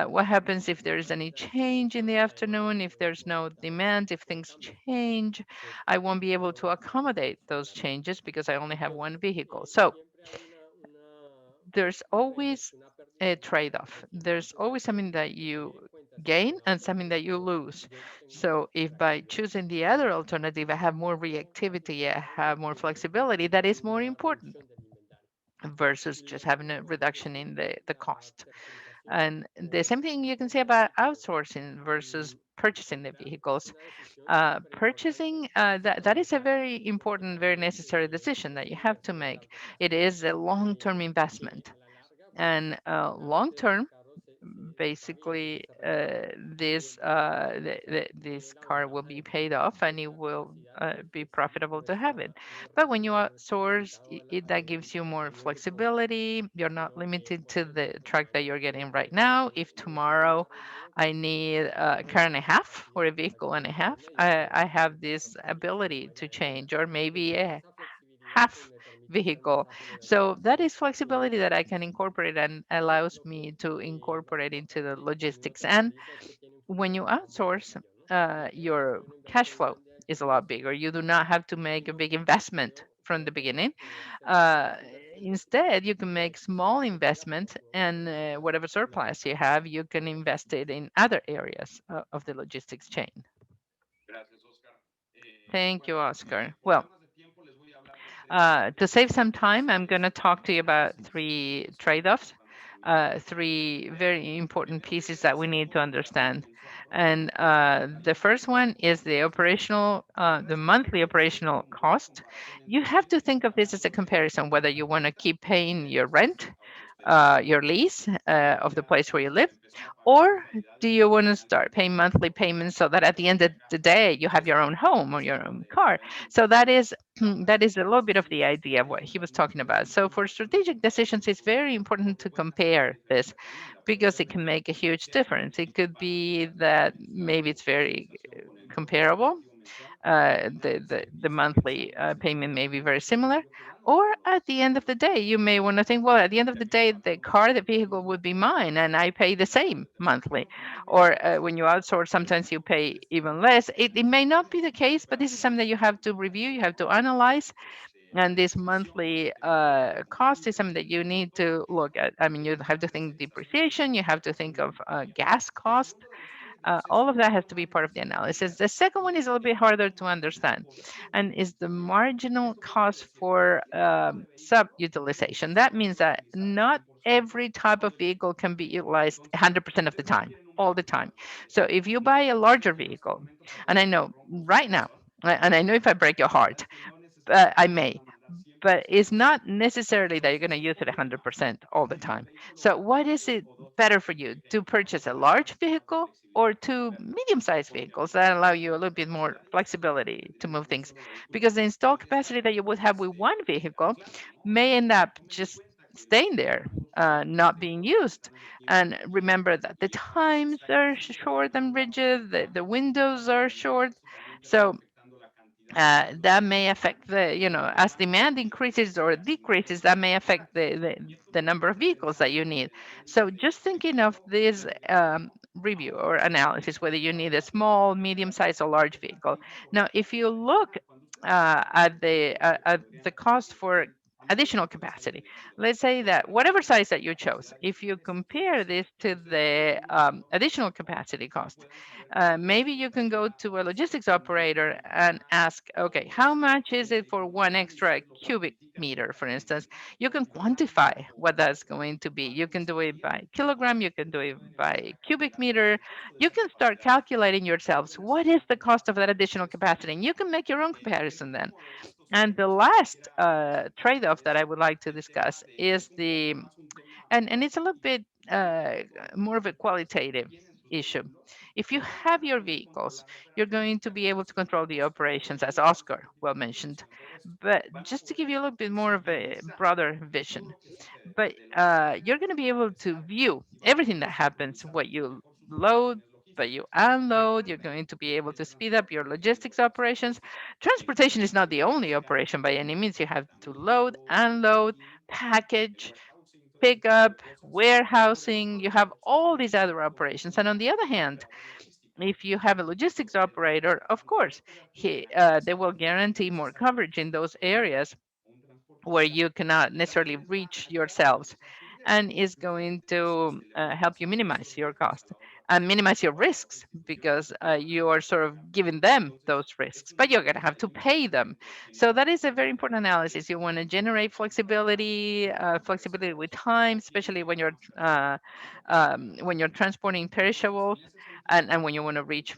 what happens if there is any change in the afternoon, if there's no demand, if things change? I won't be able to accommodate those changes because I only have one vehicle. So there's always a trade off. There's always something that you gain and something that you lose. So if by choosing the other alternative, I have more reactivity, I have more flexibility, that is more important versus just having a reduction in the cost. And the same thing you can say about outsourcing versus purchasing the vehicles. Purchasing, that is a very important, very necessary decision that you have to make. It is a long-term investment. And long term, basically, this car will be paid off, and it will be profitable to have it. But when you outsource, that gives you more flexibility. You're not limited to the truck that you're getting right now. If tomorrow I need a car and a half or a vehicle and a half, I have this ability to change, or maybe a half vehicle. So that is flexibility that I can incorporate and allows me to incorporate into the logistics. And when you outsource, your cash flow is a lot bigger. You do not have to make a big investment from the beginning. Uh, Instead, you can make small investments, and whatever surplus you have, you can invest it in other areas of the logistics chain. Thank you, Oscar. Well, to save some time, I'm going to talk to you about three trade-offs, three very important pieces that we need to understand. And the first one is the monthly operational cost. You have to think of this as a comparison, whether you want to keep paying your rent, your lease of the place where you live, or do you want to start paying monthly payments so that at the end of the day you have your own home or your own car? So that is that is a little bit of the idea of what he was talking about. So for strategic decisions, it's very important to compare this because it can make a huge difference. It could be that maybe it's very comparable, the monthly payment may be very similar. Or at the end of the day, you may want to think, well, at the end of the day, the vehicle would be mine and I pay the same monthly. Or when you outsource, sometimes you pay even less. It may not be the case, but this is something that you have to review, you have to analyze. And this monthly cost is something that you need to look at. I mean, you have to think depreciation, you have to think of gas cost, all of that has to be part of the analysis. The second one is a little bit harder to understand, and is the marginal cost for sub-utilization. That means that not every type of vehicle can be utilized 100% of the time, all the time. So if you buy a larger vehicle, and I know right now, and I know if I break your heart, I may, but it's not necessarily that you're going to use it 100% all the time. So, what is it better for you to purchase a large vehicle or two medium sized vehicles that allow you a little bit more flexibility to move things? Because the installed capacity that you would have with one vehicle may end up just staying there, not being used. And remember that the times are short and rigid, the windows are short. So, that may affect as demand increases or decreases, that may affect the number of vehicles that you need. So just thinking of this review or analysis, whether you need a small, medium sized, or large vehicle. Now, if you look at the cost for additional capacity, let's say that whatever size that you chose, if you compare this to the additional capacity cost, maybe you can go to a logistics operator and ask, okay, how much is it for one extra cubic meter, for instance? You can quantify what that's going to be. You can do it by kilogram, you can do it by cubic meter. You can start calculating yourselves what is the cost of that additional capacity, and you can make your own comparison then. And the last trade-off that I would like to discuss is and it's a little bit more of a qualitative issue. If you have your vehicles, you're going to be able to control the operations, as Oscar well mentioned. But just to give you a little bit more of a broader vision, but you're going to be able to view everything that happens, what you load, but you unload. You're going to be able to speed up your logistics operations. Transportation is not the only operation by any means. You have to load, unload, package, pickup, warehousing. You have all these other operations. And on the other hand, if you have a logistics operator, of course, they will guarantee more coverage in those areas where you cannot necessarily reach yourselves, and is going to help you minimize your cost and minimize your risks, because you are sort of giving them those risks, but you're going to have to pay them. So that is a very important analysis. You want to generate flexibility, flexibility with time, especially when you're transporting perishables, and when you want to reach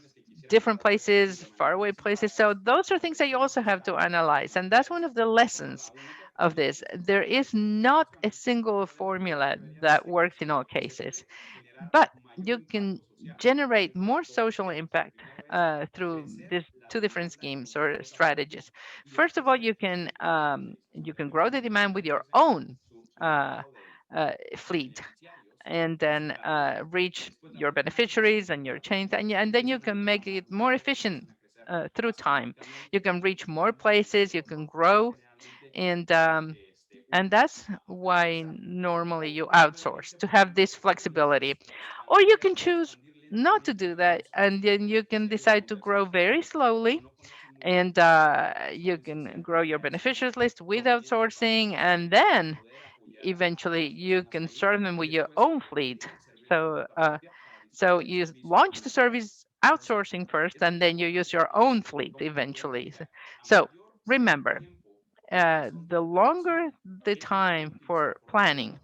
different places, faraway places. So those are things that you also have to analyze. And that's one of the lessons of this. There is not a single formula that works in all cases, but you can generate more social impact through this two different schemes or strategies. First of all, you can grow the demand with your own uh, fleet, and then reach your beneficiaries and your chains, and then you can make it more efficient through time. You can reach more places, you can grow, and that's why normally you outsource to have this flexibility. Or you can choose not to do that, and then you can decide to grow very slowly, and you can grow your beneficiaries list with outsourcing, and then eventually you can serve them with your own fleet. So you launch the service outsourcing first, and then you use your own fleet eventually. So remember, the longer the time for planning,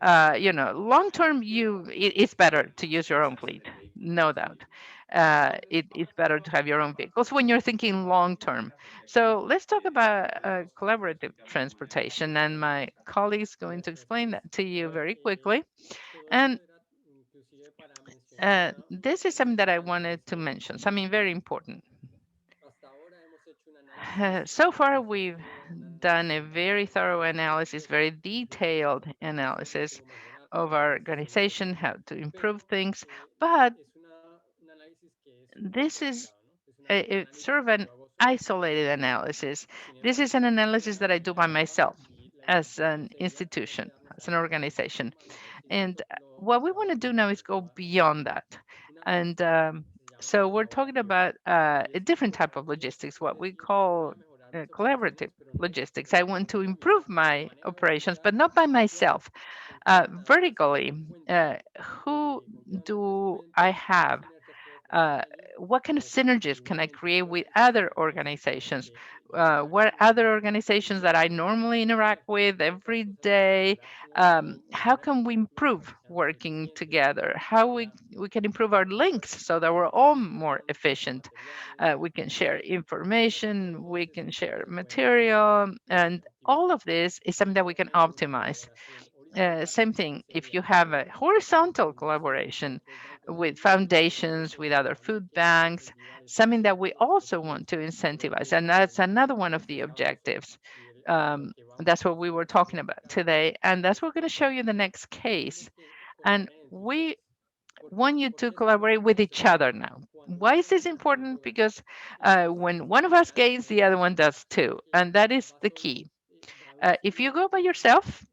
long term, it's better to use your own fleet, no doubt. It's better to have your own vehicles when you're thinking long term. So let's talk about collaborative transportation, and my colleague is going to explain that to you very quickly. And this is something that I wanted to mention, something very important. So far, we've done a very thorough analysis, very detailed analysis of our organization, how to improve things. But this is it's sort of an isolated analysis. This is an analysis that I do by myself as an institution, as an organization. And what we want to do now is go beyond that. And so we're talking about a different type of logistics, what we call collaborative logistics. I want to improve my operations, but not by myself. Vertically, who do I have? uh, what kind of synergies can I create with other organizations? What other organizations that I normally interact with every day? How can we improve working together? How we can improve our links so that we're all more efficient? We can share information, we can share material, and all of this is something that we can optimize. Same thing, if you have a horizontal collaboration with foundations, with other food banks, something that we also want to incentivize. And that's another one of the objectives. That's what we were talking about today. And that's what we're going to show you in the next case. And we want you to collaborate with each other now. Why is this important? Because when one of us gains, the other one does too. And that is the key. If you go by yourself,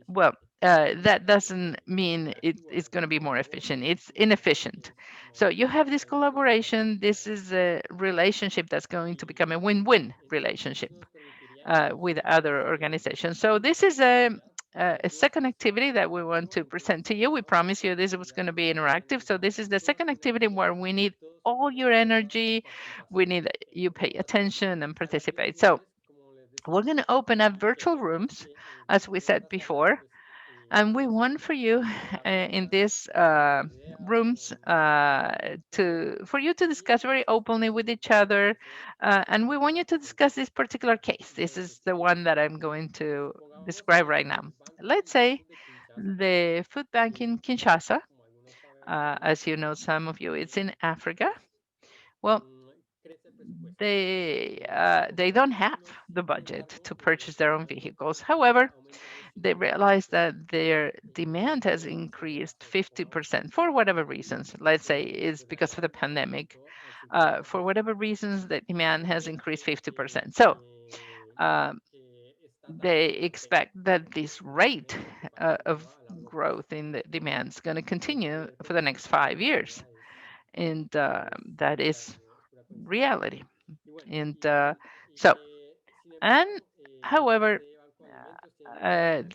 well, that doesn't mean it's going to be more efficient. It's inefficient. So you have this collaboration. This is a relationship that's going to become a win-win relationship with other organizations. So this is a second activity that we want to present to you. We promise you this was going to be interactive. So this is the second activity where we need all your energy. We need you pay attention and participate. So we're going to open up virtual rooms, as we said before, and we want for you in these rooms to for you to discuss very openly with each other, and we want you to discuss this particular case. This is the one that I'm going to describe right now. Let's say the food bank in Kinshasa, as you know, some of you, it's in Africa. Well, they don't have the budget to purchase their own vehicles. However, they realize that their demand has increased 50% for whatever reasons. Let's say it's because of the pandemic. For whatever reasons, the demand has increased 50%. So um, they expect that this rate of growth in the demand is going to continue for the next 5 years. And that is reality. And so, and however,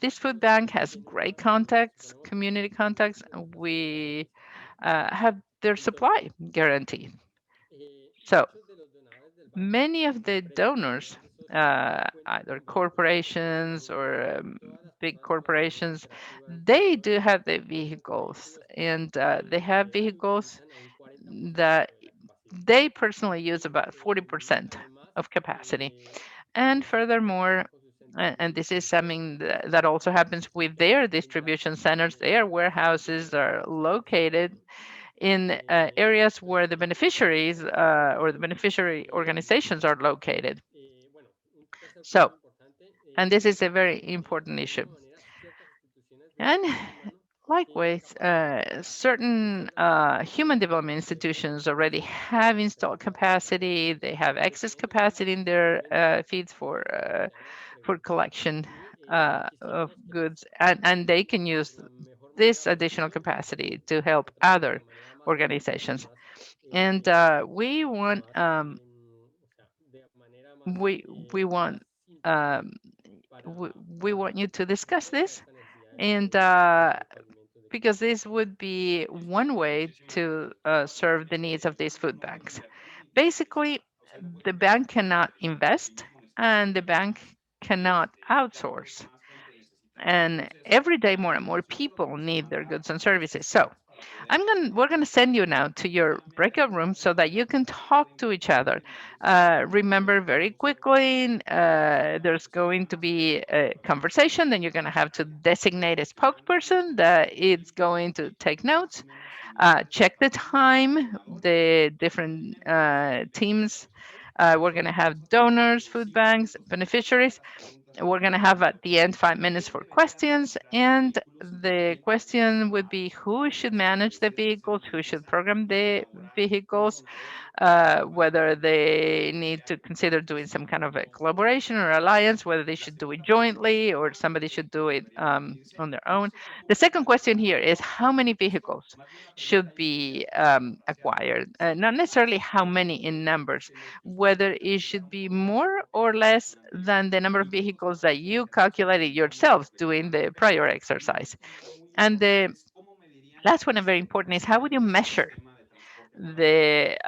this food bank has great contacts, community contacts. We have their supply guaranteed. So many of the donors, either corporations or big corporations, they do have the vehicles, and they have vehicles that they personally use about 40% of capacity. And furthermore, and this is something that also happens with their distribution centers, their warehouses are located in areas where the beneficiaries or the beneficiary organizations are located. So, and this is a very important issue. And likewise, certain human development institutions already have installed capacity. They have excess capacity in their feeds for collection of goods, and they can use this additional capacity to help other organizations. And we we want um, we want you to discuss this, and because this would be one way to serve the needs of these food banks. Basically, the bank cannot invest and the bank cannot outsource. And every day, more and more people need their goods and services. So, we're gonna send you now to your breakout room so that you can talk to each other. Remember very quickly, there's going to be a conversation. Then you're gonna have to designate a spokesperson that is going to take notes. Check the time, the different teams. We're gonna have donors, food banks, beneficiaries. We're going to have at the end 5 minutes for questions. And the question would be who should manage the vehicles, who should program the vehicles, whether they need to consider doing some kind of a collaboration or alliance, whether they should do it jointly or somebody should do it on their own. The second question here is how many vehicles should be acquired? Not necessarily how many in numbers, whether it should be more or less than the number of vehicles that you calculated yourselves doing the prior exercise. And the last one, and very important, is how would you measure the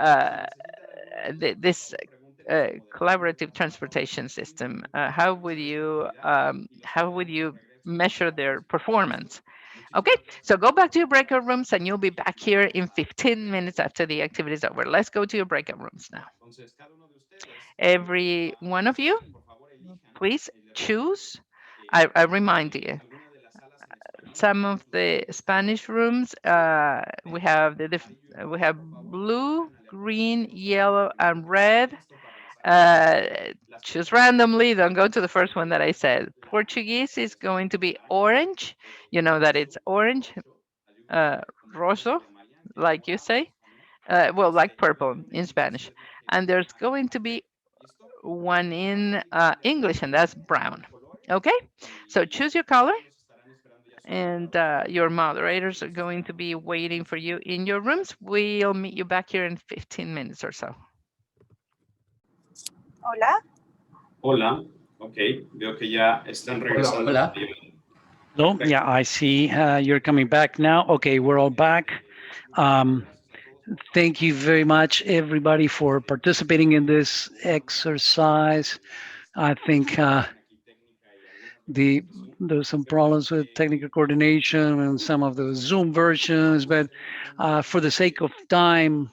this collaborative transportation system? How would you measure their performance? Okay, so go back to your breakout rooms, and you'll be back here in 15 minutes after the activity is over. Let's go to your breakout rooms now. Every one of you, please choose. I remind you, some of the Spanish rooms, we have blue, green, yellow, and red. Uh, Choose randomly. Don't go to the first one that I said. Portuguese is going to be orange. You know that it's orange, uh, rojo, like you say. Well, like purple in Spanish. And there's going to be one in English, and that's brown. Okay, so choose your color, and your moderators are going to be waiting for you in your rooms. We'll meet you back here in 15 minutes or so. Hola. Hola, ok, veo que ya están regresando. Hola. Hello. Yeah, I see you're coming back now. Okay, we're all back. Um, Thank you very much, everybody, for participating in this exercise. I think the there's some problems with technical coordination and some of the Zoom versions, but for the sake of time,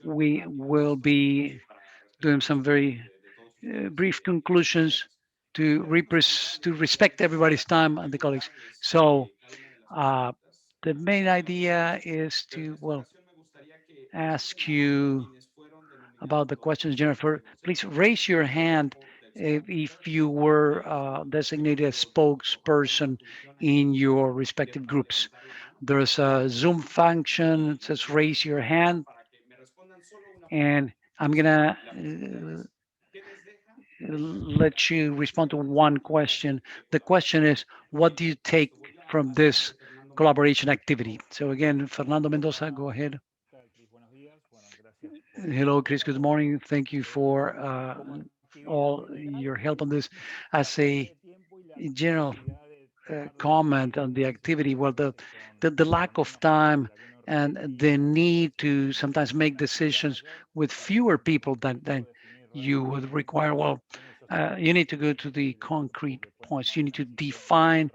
we will be doing some very brief conclusions to respect everybody's time and the colleagues. So uh, the main idea is to ask you about the questions, Jennifer. Please raise your hand if you were designated as spokesperson in your respective groups. There's a Zoom function that says raise your hand, and I'm gonna let you respond to one question. The question is, what do you take from this collaboration activity? So again, Fernando Mendoza, go ahead. Hello, Chris. Good morning. Thank you for all your help on this. As a general comment on the activity, well, the lack of time and the need to sometimes make decisions with fewer people than you would require. Well, you need to go to the concrete points. You need to define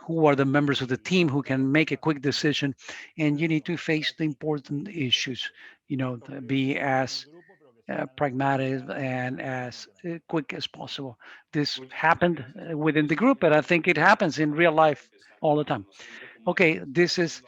who are the members of the team who can make a quick decision, and you need to face the important issues. Be as pragmatic and as quick as possible. This happened within the group, but I think it happens in real life all the time. Okay, this is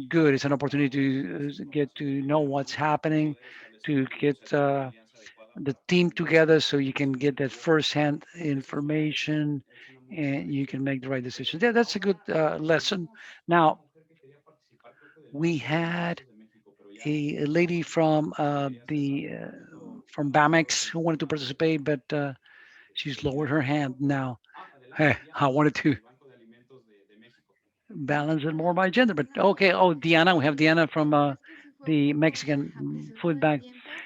good. It's an opportunity to get to know what's happening, to get the team together so you can get that first-hand information and you can make the right decisions. Yeah, that's a good lesson. Now, we had a lady from from Bamex who wanted to participate, but she's lowered her hand now. Hey, I wanted to balance it more by gender, but okay. Oh, Diana, we have Diana from the Mexican food bank.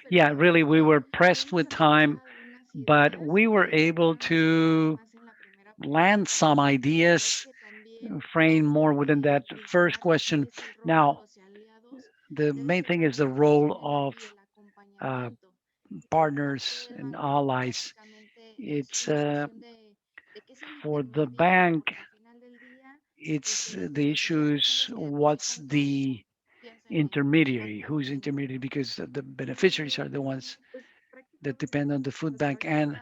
Yeah, really, we were pressed with time, but we were able to land some ideas, frame more within that first question. Now, the main thing is the role of uh, partners and allies. It's for the bank, it's the issues. What's the intermediary? Who's intermediary? Because the beneficiaries are the ones that depend on the food bank. And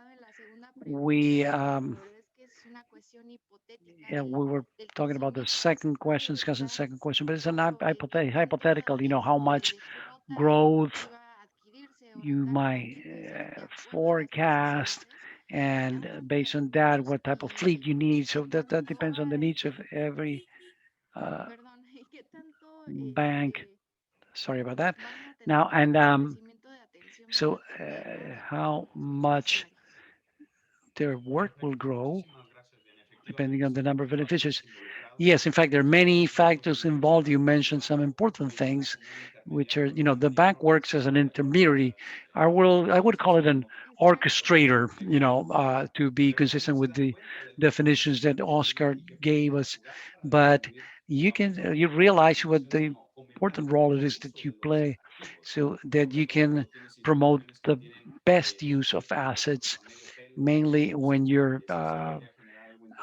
we, yeah, we were talking about the second question, discussing the second question, but it's an hypothetical. How much growth you might forecast, and based on that, what type of fleet you need. So that depends on the needs of every uh, bank. Sorry about that. Now, and so how much their work will grow depending on the number of beneficiaries. Yes, in fact, there are many factors involved. You mentioned some important things, which are, the bank works as an intermediary. I would call it an orchestrator, to be consistent with the definitions that Oscar gave us. But you realize what the important role it is that you play, so that you can promote the best use of assets, mainly when you're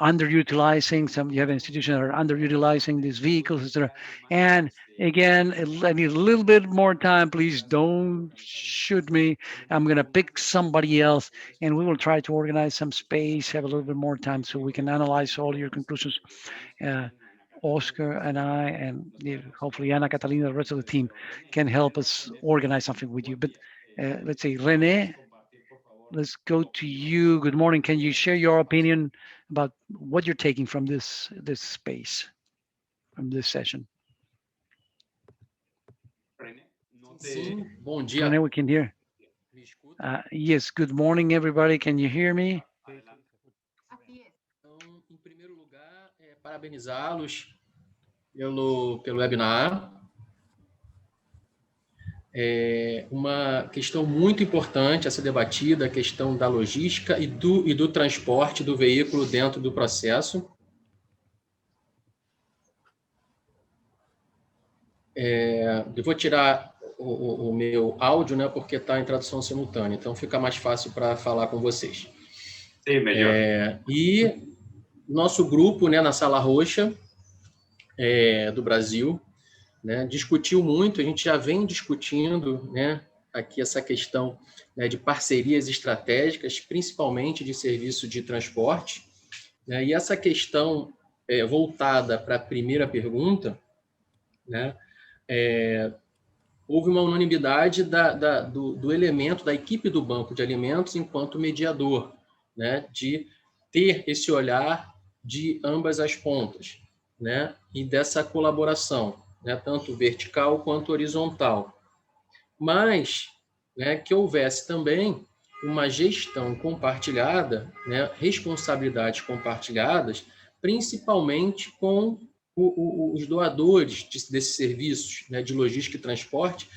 underutilizing some. You have institutions that are underutilizing these vehicles, etc. And again, I need a little bit more time. Please don't shoot me. I'm going to pick somebody else, and we will try to organize some space, have a little bit more time so we can analyze all your conclusions. uh, Oscar and I, and hopefully Ana Catalina, the rest of the team, can help us organize something with you. But let's say, Rene, let's go to you. Good morning. Can you share your opinion about what you're taking from this space, from this session? Sim, bom dia. Rene, we can hear. Me escuta? Yes. Good morning, everybody. Can you hear me? Então, em primeiro lugar, parabenizá-los pelo webinar. É uma questão muito importante a ser debatida, a questão da logística e do transporte do veículo dentro do processo. Eu vou tirar o meu áudio, né, porque está em tradução simultânea, então fica mais fácil para falar com vocês. Sí, melhor. E nosso grupo, né, na Sala Roxa do Brasil, né, discutiu muito, a gente já vem discutindo, né, aqui essa questão, né, de parcerias estratégicas, principalmente de serviço de transporte, né, e essa questão voltada para a primeira pergunta, né, houve uma unanimidade do elemento da equipe do Banco de Alimentos enquanto mediador, né, de ter esse olhar de ambas as pontas, né, e dessa colaboração, né, tanto vertical quanto horizontal. Mas, né, que houvesse também uma gestão compartilhada, né, responsabilidades compartilhadas, principalmente com os doadores desses serviços, né, de logística e transporte,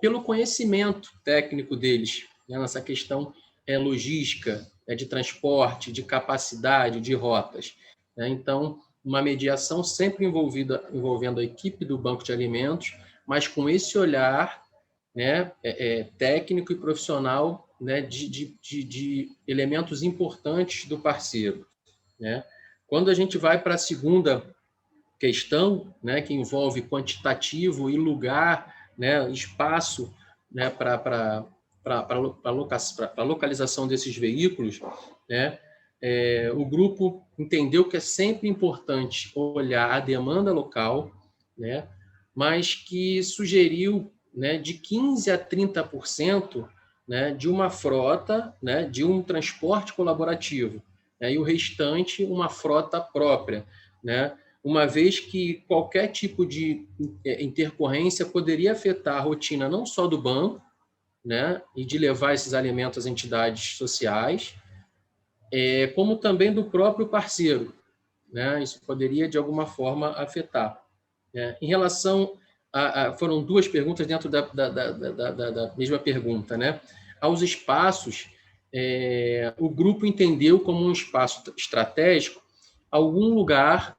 pelo conhecimento técnico deles, né, nessa questão logística, de transporte, de capacidade, de rotas, né? Então, uma mediação sempre envolvendo a equipe do Banco de Alimentos, mas com esse olhar, né, técnico e profissional, né, de elementos importantes do parceiro, né? Quando a gente vai para a segunda questão, né, que envolve quantitativo e lugar, né, espaço, né, para a localização desses veículos, né, o grupo entendeu que é sempre importante olhar a demanda local, né, mas que sugeriu, né, de 15 a 30%, né, de uma frota, né, de um transporte colaborativo, né, e o restante uma frota própria, né, uma vez que qualquer tipo de intercorrência poderia afetar a rotina não só do banco, né, e de levar esses alimentos às entidades sociais, como também do próprio parceiro, né? Isso poderia de alguma forma afetar. Né? Em relação foram duas perguntas dentro da mesma pergunta, né? Aos espaços, o grupo entendeu como um espaço estratégico algum lugar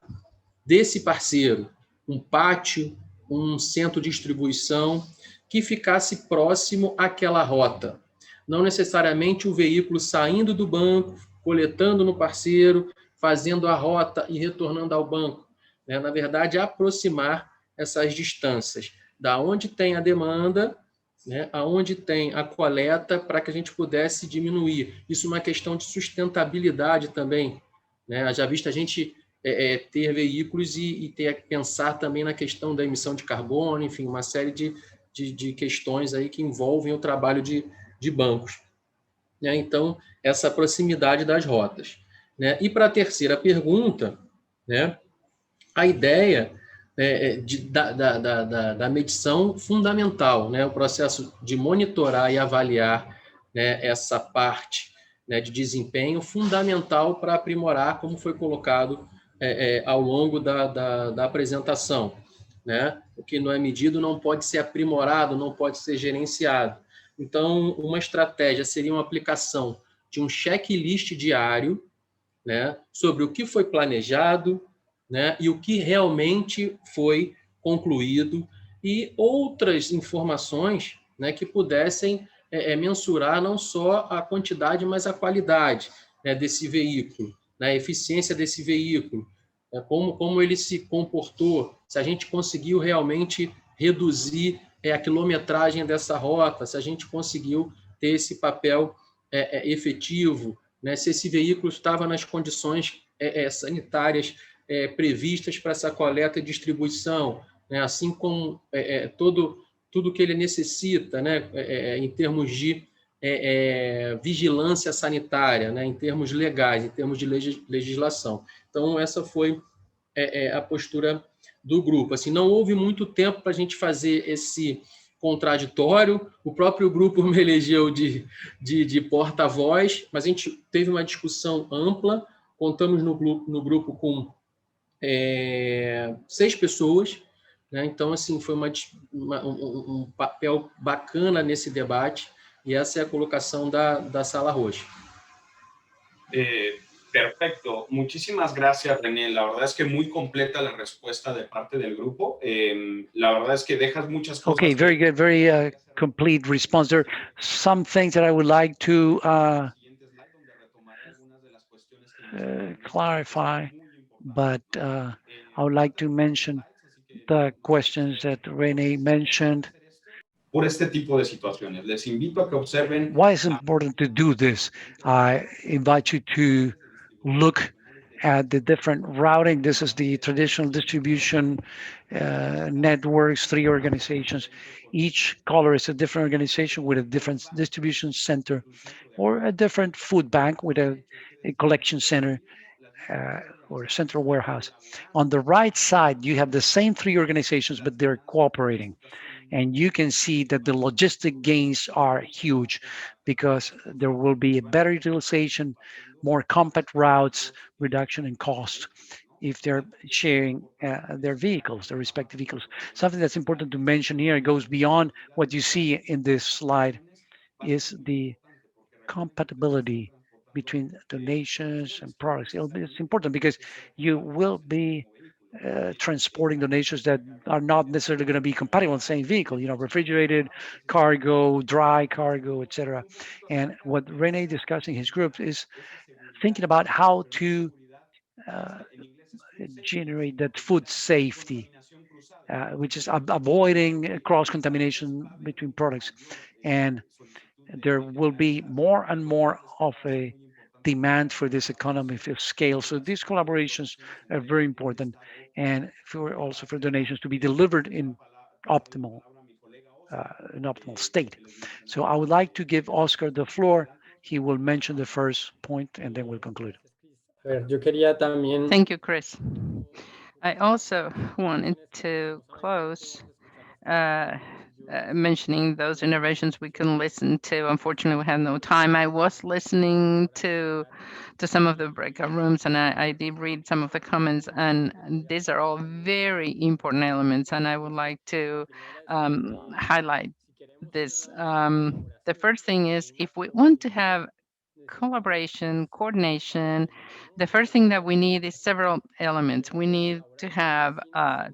desse parceiro, um pátio, um centro de distribuição que ficasse próximo àquela rota. Não necessariamente o veículo saindo do banco, coletando no parceiro, fazendo a rota e retornando ao banco. Né? Na verdade, aproximar essas distâncias, da onde tem a demanda, né, aonde tem a coleta, para que a gente pudesse diminuir. Isso é uma questão de sustentabilidade também. Né? Já visto a gente ter veículos e ter que pensar também na questão da emissão de carbono, enfim, uma série de questões aí que envolvem o trabalho de bancos. Né? Então, essa proximidade das rotas. Né? E para a terceira pergunta, né, a ideia da medição fundamental, né, o processo de monitorar e avaliar, né, essa parte, né, de desempenho fundamental para aprimorar, como foi colocado ao longo da apresentação. Né? O que não é medido não pode ser aprimorado, não pode ser gerenciado. Então, uma estratégia seria uma aplicação de um checklist diário, né, sobre o que foi planejado, né, e o que realmente foi concluído, e outras informações, né, que pudessem mensurar não só a quantidade, mas a qualidade, né, desse veículo, né, a eficiência desse veículo, né, como ele se comportou, se a gente conseguiu realmente reduzir a quilometragem dessa rota, se a gente conseguiu ter esse papel efetivo, né, se esse veículo estava nas condições sanitárias previstas para essa coleta e distribuição, né, assim como tudo que ele necessita, né, em termos de vigilância sanitária, né, em termos legais, em termos de legislação. Então, essa foi a postura do grupo. Assim, não houve muito tempo para a gente fazer esse contraditório, o próprio grupo me elegeu de porta-voz, mas a gente teve uma discussão ampla, contamos no grupo com 6 pessoas, né? Então, assim, foi um papel bacana nesse debate, e essa é a colocação da Sala Roxa. Perfecto. Muchísimas gracias, René. La verdad es que muy completa la respuesta de parte del grupo. La verdad es que dejas muchas cosas. Okay, very good, very complete response. There are some things that I would like to clarify, but I would like to mention the questions that Rene mentioned. Por este tipo de situaciones. Les invito a que observen. Why is it important to do this? I invite you to look at the different routing. This is the traditional distribution networks, 3 organizations. Each color is a different organization with a different distribution center, or a different food bank with a collection center or a central warehouse. On the right side, you have the same 3 organizations, but they're cooperating. And you can see that the logistic gains are huge because there will be a better utilization, more compact routes, reduction in cost if they're sharing their vehicles, their respective vehicles. Something that's important to mention here, it goes beyond what you see in this slide, is the compatibility between donations and products. It's important because you will be transporting donations that are not necessarily going to be compatible in the same vehicle, refrigerated cargo, dry cargo, etc. And what Rene discussed in his group is thinking about how to generate that food safety, which is avoiding cross-contamination between products. And there will be more and more of a demand for this economy of scale. So these collaborations are very important, and for also for donations to be delivered optimal in optimal state. So I would like to give Oscar the floor. He will mention the first point, and then we'll conclude. A ver, yo quería también Thank you, Chris. I also wanted to close uh, mentioning those interventions we can listen to. Unfortunately, we have no time. I was listening to some of the breakout rooms, and I did read some of the comments, and these are all very important elements, and I would like to highlight this. The first thing is if we want to have collaboration, coordination, the first thing that we need is several elements. We need to have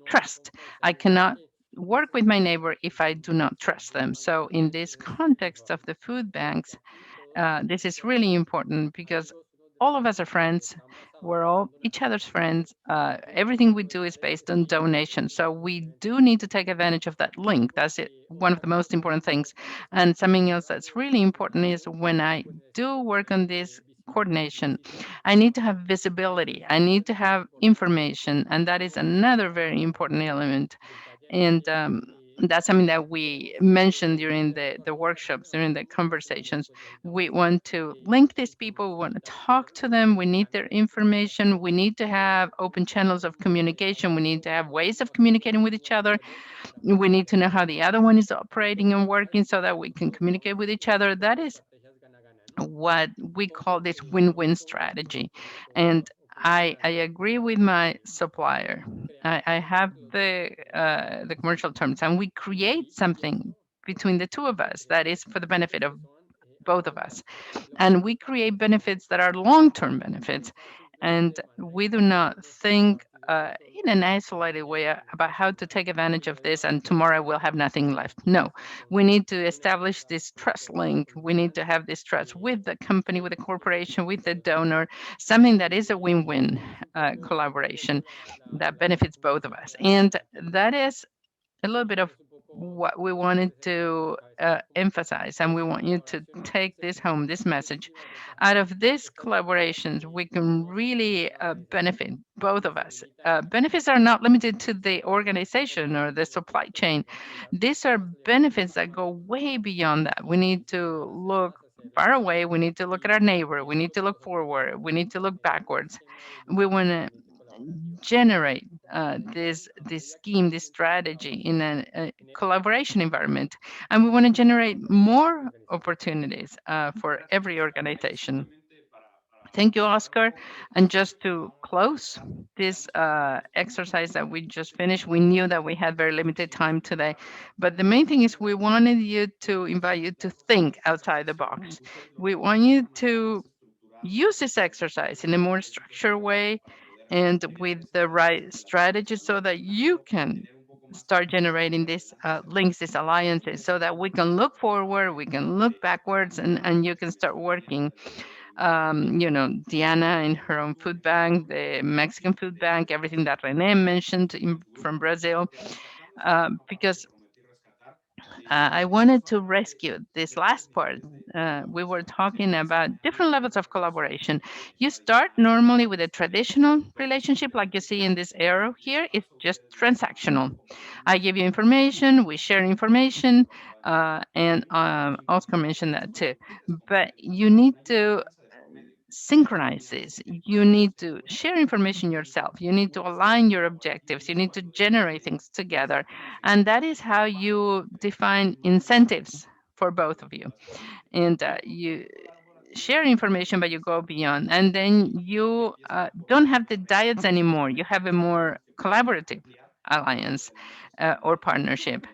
trust. I cannot work with my neighbor if I do not trust them. So, in this context of the food banks, this is really important because all of us are friends. We're all each other's friends. Everything we do is based on donation. So we do need to take advantage of that link. That's it, one of the most important things. And something else that's really important is when I do work on this coordination, I need to have visibility. I need to have information. And that is another very important element. And that's something that we mentioned during the workshops, during the conversations. We want to link these people, we want to talk to them, we need their information, we need to have open channels of communication, we need to have ways of communicating with each other, we need to know how the other one is operating and working so that we can communicate with each other. That is what we call this win-win strategy. And I agree with my supplier. I have the commercial terms, and we create something between the two of us that is for the benefit of both of us. And we create benefits that are long-term benefits. And we do not think in an isolated way about how to take advantage of this and tomorrow we'll have nothing left. No, we need to establish this trust link. We need to have this trust with the company, with the corporation, with the donor, something that is a win-win collaboration that benefits both of us. And that is a little bit of what we wanted to emphasize, and we want you to take this home, this message. Out of these collaborations, we can really benefit both of us. Benefits are not limited to the organization or the supply chain. These are benefits that go way beyond that. We need to look far away. We need to look at our neighbor. We need to look forward. We need to look backwards. We want to generate this scheme, this strategy in a collaboration environment, and we want to generate more opportunities for every organization. Thank you, Oscar. And just to close this exercise that we just finished, we knew that we had very limited time today, but the main thing is we wanted you to invite you to think outside the box. We want you to use this exercise in a more structured way and with the right strategy so that you can start generating these links, these alliances, so that we can look forward, we can look backwards, and you can start working. Diana in her own food bank, the Mexican food bank, everything that Rene mentioned from Brazil, because I wanted to rescue this last part. We were talking about different levels of collaboration. You start normally with a traditional relationship, like you see in this arrow here. It's just transactional. I give you information, we share information, and Oscar mentioned that too. But you need to synchronize this. You need to share information yourself. You need to align your objectives. You need to generate things together. And that is how you define incentives for both of you. And you share information, but you go beyond. And then you don't have the diets anymore. You have a more collaborative alliance or partnership.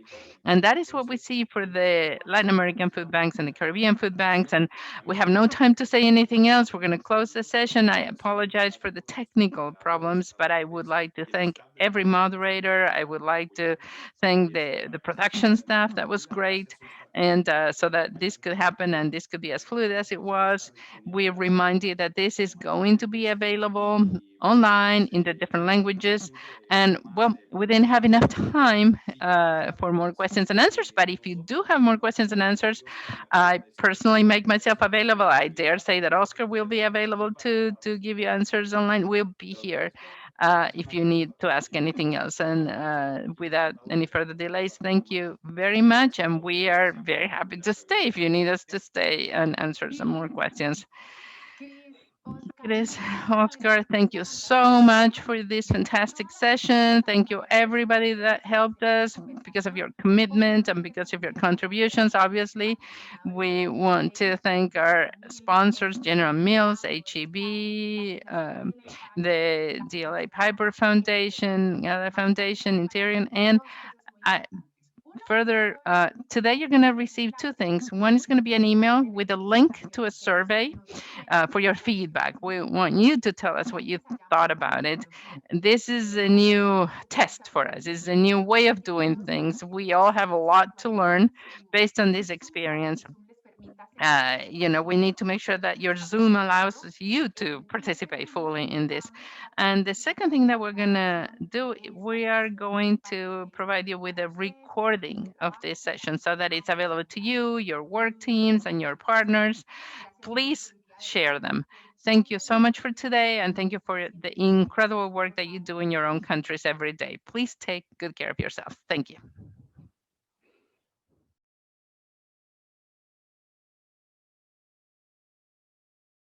And that is what we see for the Latin American food banks and the Caribbean food banks. And we have no time to say anything else. We're going to close the session. I apologize for the technical problems, but I would like to thank every moderator. I would like to thank the production staff. That was great. And so that this could happen and this could be as fluid as it was. We remind you that this is going to be available online in the different languages. And well, we didn't have enough time for more questions and answers, but if you do have more questions and answers, I personally make myself available. I dare say that Oscar will be available to give you answers online. We'll be here if you need to ask anything else. And without any further delays, thank you very much. And we are very happy to stay if you need us to stay and answer some more questions. Chris, Oscar, thank you so much for this fantastic session. Thank you, everybody that helped us because of your commitment and because of your contributions. Obviously, we want to thank our sponsors, General Mills, HEB, the DLA Piper Foundation, Foundation, Interior, and I, further, today you're going to receive two things. One is going to be an email with a link to a survey for your feedback. We want you to tell us what you thought about it. This is a new test for us. It's a new way of doing things. We all have a lot to learn based on this experience. We need to make sure that your Zoom allows you to participate fully in this. And the second thing that we're going to do, we are going to provide you with a recording of this session so that it's available to you, your work teams, and your partners. Please share them. Thank you so much for today, and thank you for the incredible work that you do in your own countries every day. Please take good care of yourself. Thank you.